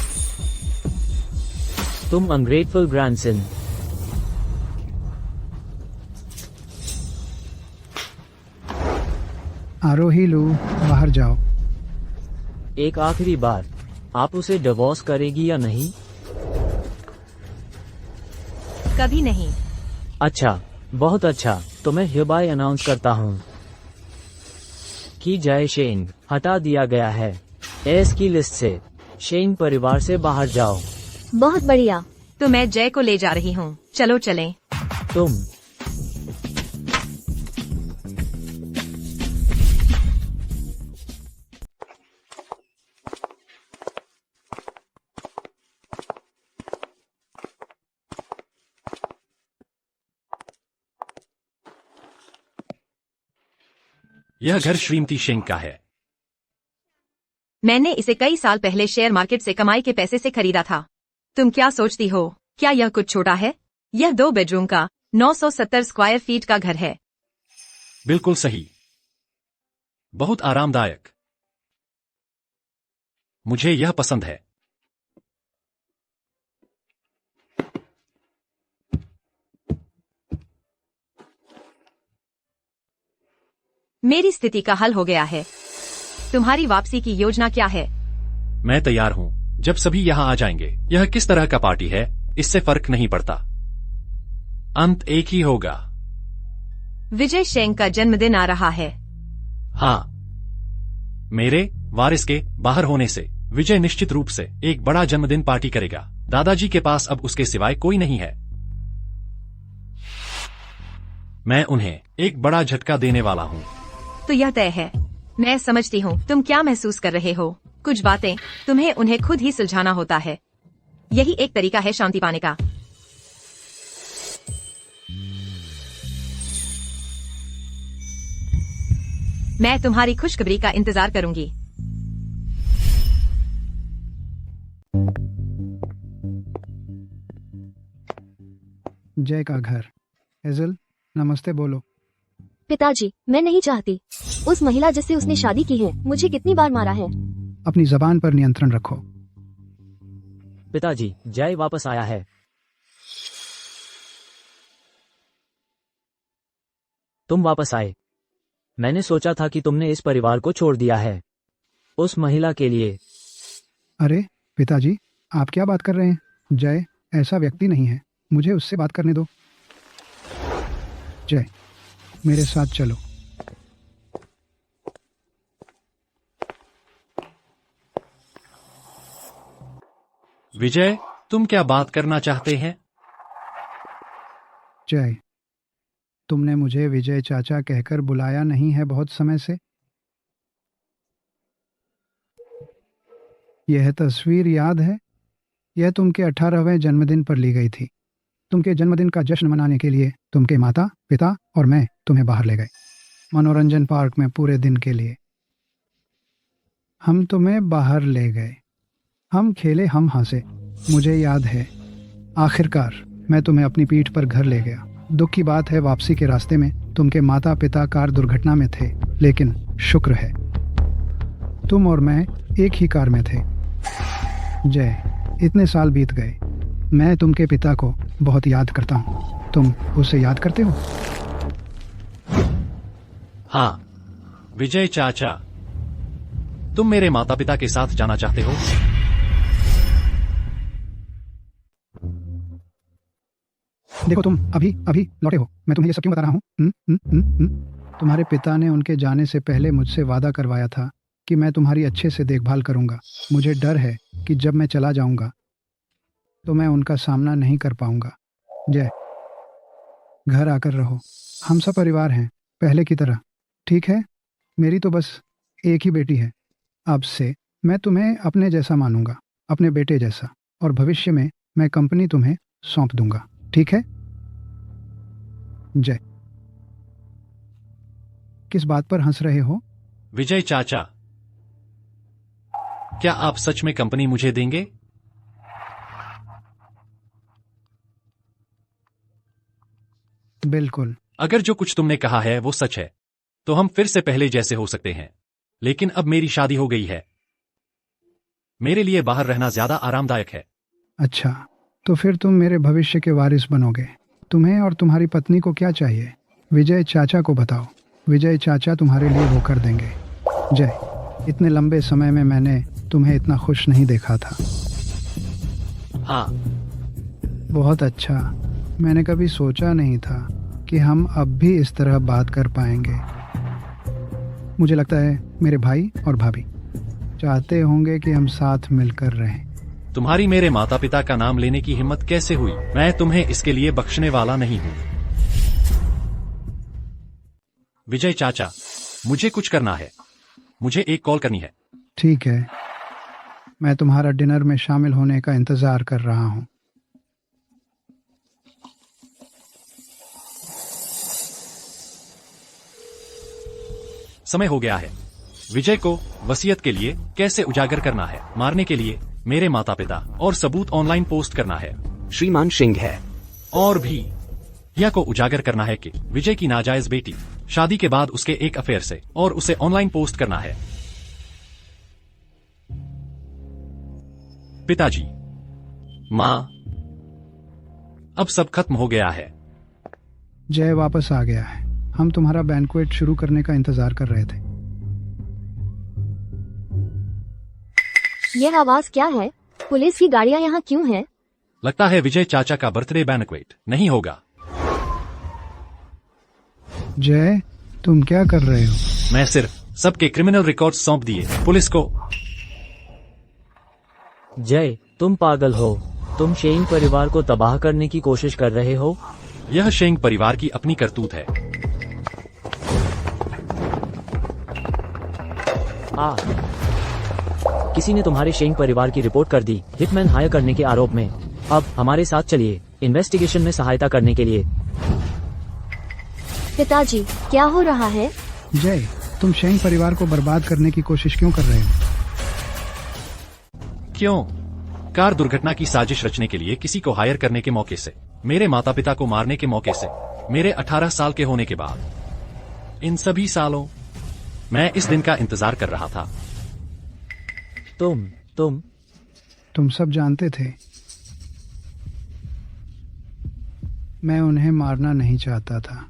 तुम अनग्रेटफुल ग्रैंडसन। आरोही लू, बाहर जाओ। एक आखिरी बार, आप उसे डिवोर्स करेगी या नहीं? कभी नहीं। अच्छा, बहुत अच्छा। तो मैं हिबाय अनाउंस करता हूँ कि जय शेन हटा दिया गया है एस की लिस्ट से। शेन परिवार से बाहर जाओ। बहुत बढ़िया। तो मैं जय को ले जा रही हूँ। चलो चलें। तुम यह घर श्रीमती शेंग का है। मैंने इसे कई साल पहले शेयर मार्केट से कमाई के पैसे से खरीदा था। तुम क्या सोचती हो? क्या यह कुछ छोटा है? यह 2 बेडरूम का 970 स्क्वायर फीट का घर है। बिल्कुल सही। बहुत आरामदायक। मुझे यह पसंद है। मेरी स्थिति का हल हो गया है। तुम्हारी वापसी की योजना क्या है? मैं तैयार हूँ। जब सभी यहाँ आ जाएंगे, यह किस तरह का पार्टी है इससे फर्क नहीं पड़ता। अंत एक ही होगा। विजय शेंग का जन्मदिन आ रहा है। हाँ, मेरे वारिस के बाहर होने से विजय निश्चित रूप से एक बड़ा जन्मदिन पार्टी करेगा। दादाजी के पास अब उसके सिवाय कोई नहीं है। मैं उन्हें एक बड़ा झटका देने वाला हूँ। तो यह तय है। मैं समझती हूँ तुम क्या महसूस कर रहे हो। कुछ बातें तुम्हें उन्हें खुद ही सुलझाना होता है। यही एक तरीका है शांति पाने का। मैं तुम्हारी खुशखबरी का इंतजार करूंगी। जय का घर। हेजल, नमस्ते बोलो। पिताजी, मैं नहीं चाहती। उस महिला जिससे उसने शादी की है मुझे कितनी बार मारा है। अपनी जबान पर नियंत्रण रखो। पिताजी, जय वापस आया है। तुम वापस आए। मैंने सोचा था कि तुमने इस परिवार को छोड़ दिया है उस महिला के लिए। अरे पिताजी, आप क्या बात कर रहे हैं? जय ऐसा व्यक्ति नहीं है, मुझे उससे बात करने दो। जय, मेरे साथ चलो। विजय, तुम क्या बात करना चाहते हैं? जय, तुमने मुझे विजय चाचा कहकर बुलाया नहीं है बहुत समय से। यह तस्वीर याद है? यह तुमके 18वें जन्मदिन पर ली गई थी। तुमके जन्मदिन का जश्न मनाने के लिए तुमके माता पिता और मैं तुम्हें बाहर ले गए, मनोरंजन पार्क में पूरे दिन के लिए। हम तुम्हें बाहर ले गए, हम खेले, हम हंसे। मुझे याद है, आखिरकार मैं तुम्हें अपनी पीठ पर घर ले गया। दुख की बात है, वापसी के रास्ते में तुमके माता पिता कार दुर्घटना में थे, लेकिन शुक्र है तुम और मैं एक ही कार में थे। जय, इतने साल बीत गए, मैं तुमके पिता को बहुत याद करता हूँ। तुम उसे याद करते हो? हाँ विजय चाचा, तुम मेरे माता पिता के साथ जाना चाहते हो? देखो, तुम अभी अभी लौटे हो, मैं तुम्हें ये सब क्यों बता रहा हूँ? तुम्हारे पिता ने उनके जाने से पहले मुझसे वादा करवाया था कि मैं तुम्हारी अच्छे से देखभाल करूंगा। मुझे डर है कि जब मैं चला जाऊंगा तो मैं उनका सामना नहीं कर पाऊंगा। जय, घर आकर रहो, हम सब परिवार हैं पहले की तरह, ठीक है? मेरी तो बस एक ही बेटी है। अब से मैं तुम्हें अपने जैसा मानूंगा, अपने बेटे जैसा, और भविष्य में मैं कंपनी तुम्हें सौंप दूंगा, ठीक है? जय, किस बात पर हंस रहे हो? विजय चाचा, क्या आप सच में कंपनी मुझे देंगे? बिल्कुल। अगर जो कुछ तुमने कहा है वो सच है तो हम फिर से पहले जैसे हो सकते हैं, लेकिन अब मेरी शादी हो गई है। मेरे लिए बाहर रहना ज्यादा आरामदायक है। अच्छा, तो फिर तुम मेरे भविष्य के वारिस बनोगे। तुम्हें और तुम्हारी पत्नी को क्या चाहिए? विजय चाचा को बताओ, विजय चाचा तुम्हारे लिए वो कर देंगे। जय, इतने लंबे समय में मैंने तुम्हें इतना खुश नहीं देखा था। हाँ, बहुत अच्छा। मैंने कभी सोचा नहीं था कि हम अब भी इस तरह बात कर पाएंगे। मुझे लगता है मेरे भाई और भाभी चाहते होंगे कि हम साथ मिलकर रहें। तुम्हारी मेरे माता पिता का नाम लेने की हिम्मत कैसे हुई? मैं तुम्हें इसके लिए बख्शने वाला नहीं हूँ। विजय चाचा, मुझे कुछ करना है, मुझे एक कॉल करनी है। ठीक है, मैं तुम्हारा डिनर में शामिल होने का इंतजार कर रहा हूँ। समय हो गया है। विजय को वसीयत के लिए कैसे उजागर करना है, मारने के लिए मेरे माता पिता, और सबूत ऑनलाइन पोस्ट करना है। श्रीमान सिंह है। और भी यह को उजागर करना है कि विजय की नाजायज बेटी शादी के बाद उसके एक अफेयर से, और उसे ऑनलाइन पोस्ट करना है। पिताजी, माँ, अब सब खत्म हो गया है। जय वापस आ गया है। हम तुम्हारा बैंक्वेट शुरू करने का इंतजार कर रहे थे। यह आवाज क्या है? पुलिस की गाड़ियां यहाँ क्यों हैं? लगता है विजय चाचा का बर्थडे बैंक्वेट नहीं होगा। जय, तुम क्या कर रहे हो? मैं सिर्फ सबके क्रिमिनल रिकॉर्ड्स सौंप दिए पुलिस को। जय, तुम पागल हो। तुम शेंग परिवार को तबाह करने की कोशिश कर रहे हो। यह शेंग परिवार की अपनी करतूत है। किसी ने तुम्हारे शेंग परिवार की रिपोर्ट कर दी हिटमैन हायर करने के आरोप में। अब हमारे साथ चलिए इन्वेस्टिगेशन में सहायता करने के लिए। पिताजी, क्या हो रहा है? जय, तुम शेंग परिवार को बर्बाद करने की कोशिश क्यों कर रहे हो? क्यों? कार दुर्घटना की साजिश रचने के लिए किसी को हायर करने के मौके से, मेरे माता पिता को मारने के मौके से, मेरे 18 साल के होने के बाद, इन सभी सालों मैं इस दिन का इंतजार कर रहा था। तुम सब जानते थे। मैं उन्हें मारना नहीं चाहता था।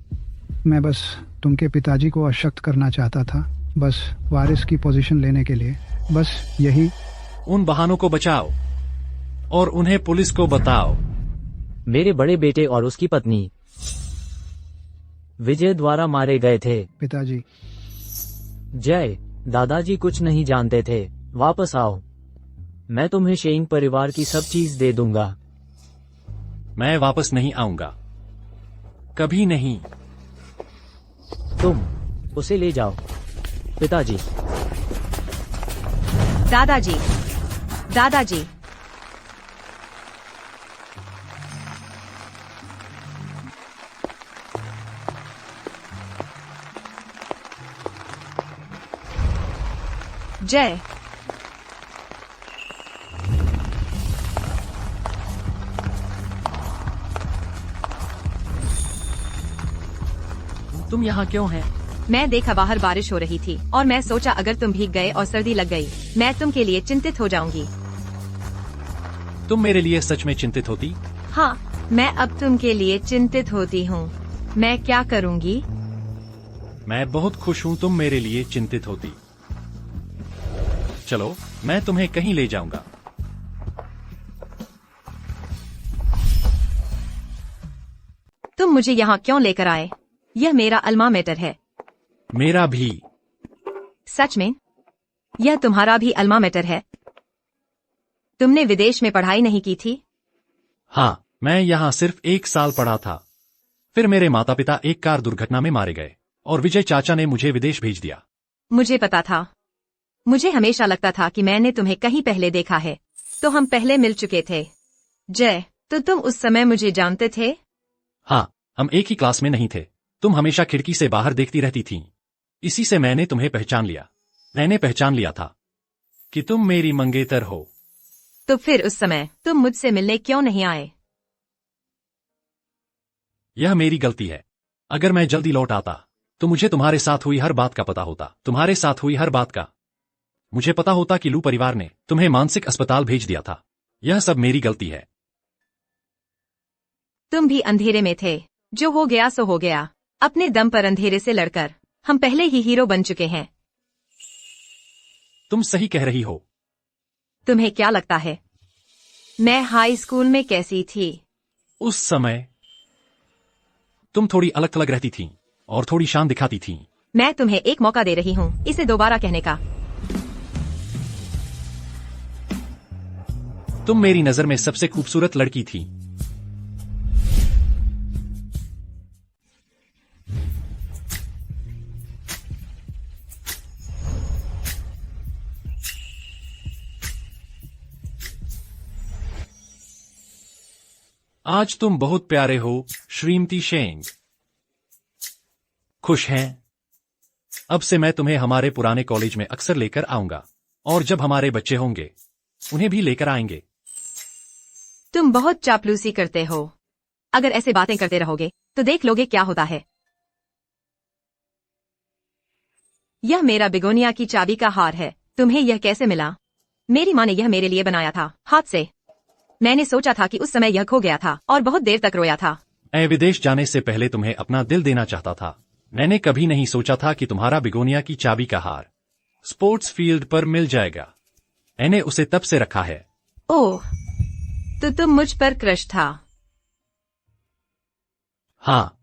मैं बस तुमके पिताजी को अशक्त करना चाहता था, बस वारिस की पोजीशन लेने के लिए, बस यही। उन बहानों को बचाओ। और उन्हें पुलिस को बताओ। मेरे बड़े बेटे और उसकी पत्नी विजय द्वारा मारे गए थे। पिताजी, जय, दादाजी कुछ नहीं जानते थे। वापस आओ, मैं तुम्हें शेंग परिवार की सब चीज दे दूंगा। मैं वापस नहीं आऊंगा, कभी नहीं। तुम उसे ले जाओ। पिताजी, दादाजी, दादाजी, जय, तुम यहाँ क्यों हैं? मैं देखा बाहर बारिश हो रही थी और मैं सोचा अगर तुम भीग गए और सर्दी लग गई, मैं तुम के लिए चिंतित हो जाऊंगी। तुम मेरे लिए सच में चिंतित होती? हाँ, मैं अब तुम के लिए चिंतित होती हूँ। मैं क्या करूँगी? मैं बहुत खुश हूँ तुम मेरे लिए चिंतित होती। चलो, मैं तुम्हें कहीं ले जाऊंगा। तुम मुझे यहाँ क्यों लेकर आए? यह मेरा अल्मा मेटर है। मेरा भी। सच में? यह तुम्हारा भी अल्मा मेटर है? तुमने विदेश में पढ़ाई नहीं की थी? हाँ, मैं यहाँ सिर्फ 1 साल पढ़ा था। फिर मेरे माता पिता एक कार दुर्घटना में मारे गए और विजय चाचा ने मुझे विदेश भेज दिया। मुझे पता था। मुझे हमेशा लगता था कि मैंने तुम्हें कहीं पहले देखा है। तो हम पहले मिल चुके थे। जय, तो तुम उस समय मुझे जानते थे? हाँ, हम एक ही क्लास में नहीं थे। तुम हमेशा खिड़की से बाहर देखती रहती थीं। इसी से मैंने तुम्हें पहचान लिया। मैंने पहचान लिया था कि तुम मेरी मंगेतर हो। तो फिर उस समय तुम मुझसे मिलने क्यों नहीं आए? यह मेरी गलती है। अगर मैं जल्दी लौट आता तो मुझे तुम्हारे साथ हुई हर बात का पता होता। तुम्हारे साथ हुई हर बात का। मुझे पता होता कि लू परिवार ने तुम्हें मानसिक अस्पताल भेज दिया था। यह सब मेरी गलती है। तुम भी अंधेरे में थे। जो हो गया सो हो गया। अपने दम पर अंधेरे से लड़कर हम पहले ही हीरो बन चुके हैं। तुम सही कह रही हो। तुम्हें क्या लगता है मैं हाई स्कूल में कैसी थी? उस समय तुम थोड़ी अलग थलग रहती थीं और थोड़ी शान दिखाती थीं। मैं तुम्हें एक मौका दे रही हूँ इसे दोबारा कहने का। तुम मेरी नजर में सबसे खूबसूरत लड़की थी। आज तुम बहुत प्यारे हो, श्रीमती शेंग। खुश हैं? अब से मैं तुम्हें हमारे पुराने कॉलेज में अक्सर लेकर आऊंगा और जब हमारे बच्चे होंगे उन्हें भी लेकर आएंगे। तुम बहुत चापलूसी करते हो। अगर ऐसे बातें करते रहोगे तो देख लोगे क्या होता है। यह मेरा बिगोनिया की चाबी का हार है। तुम्हें यह कैसे मिला? मेरी माँ ने यह मेरे लिए बनाया था, हाथ से। मैंने सोचा था कि उस समय यह खो गया था और बहुत देर तक रोया था। मैं विदेश जाने से पहले तुम्हें अपना दिल देना चाहता था। मैंने कभी नहीं सोचा था कि तुम्हारा बिगोनिया की चाबी का हार स्पोर्ट्स फील्ड पर मिल जाएगा। मैंने उसे तब से रखा है। ओह, तो तुम मुझ पर क्रश था? हाँ,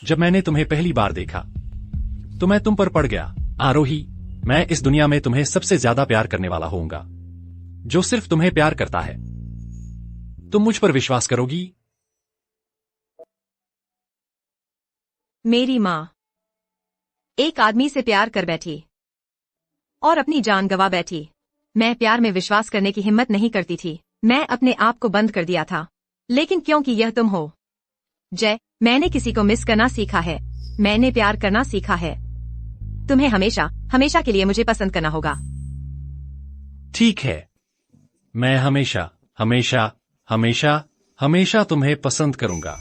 जब मैंने तुम्हें पहली बार देखा तो मैं तुम पर पड़ गया। आरोही, मैं इस दुनिया में तुम्हें सबसे ज्यादा प्यार करने वाला होऊंगा, जो सिर्फ तुम्हें प्यार करता है। तुम मुझ पर विश्वास करोगी? मेरी माँ एक आदमी से प्यार कर बैठी और अपनी जान गंवा बैठी। मैं प्यार में विश्वास करने की हिम्मत नहीं करती थी। मैं अपने आप को बंद कर दिया था। लेकिन क्योंकि यह तुम हो जय, मैंने किसी को मिस करना सीखा है। मैंने प्यार करना सीखा है। तुम्हें हमेशा हमेशा के लिए मुझे पसंद करना होगा। ठीक है, मैं हमेशा हमेशा हमेशा हमेशा तुम्हें पसंद करूंगा।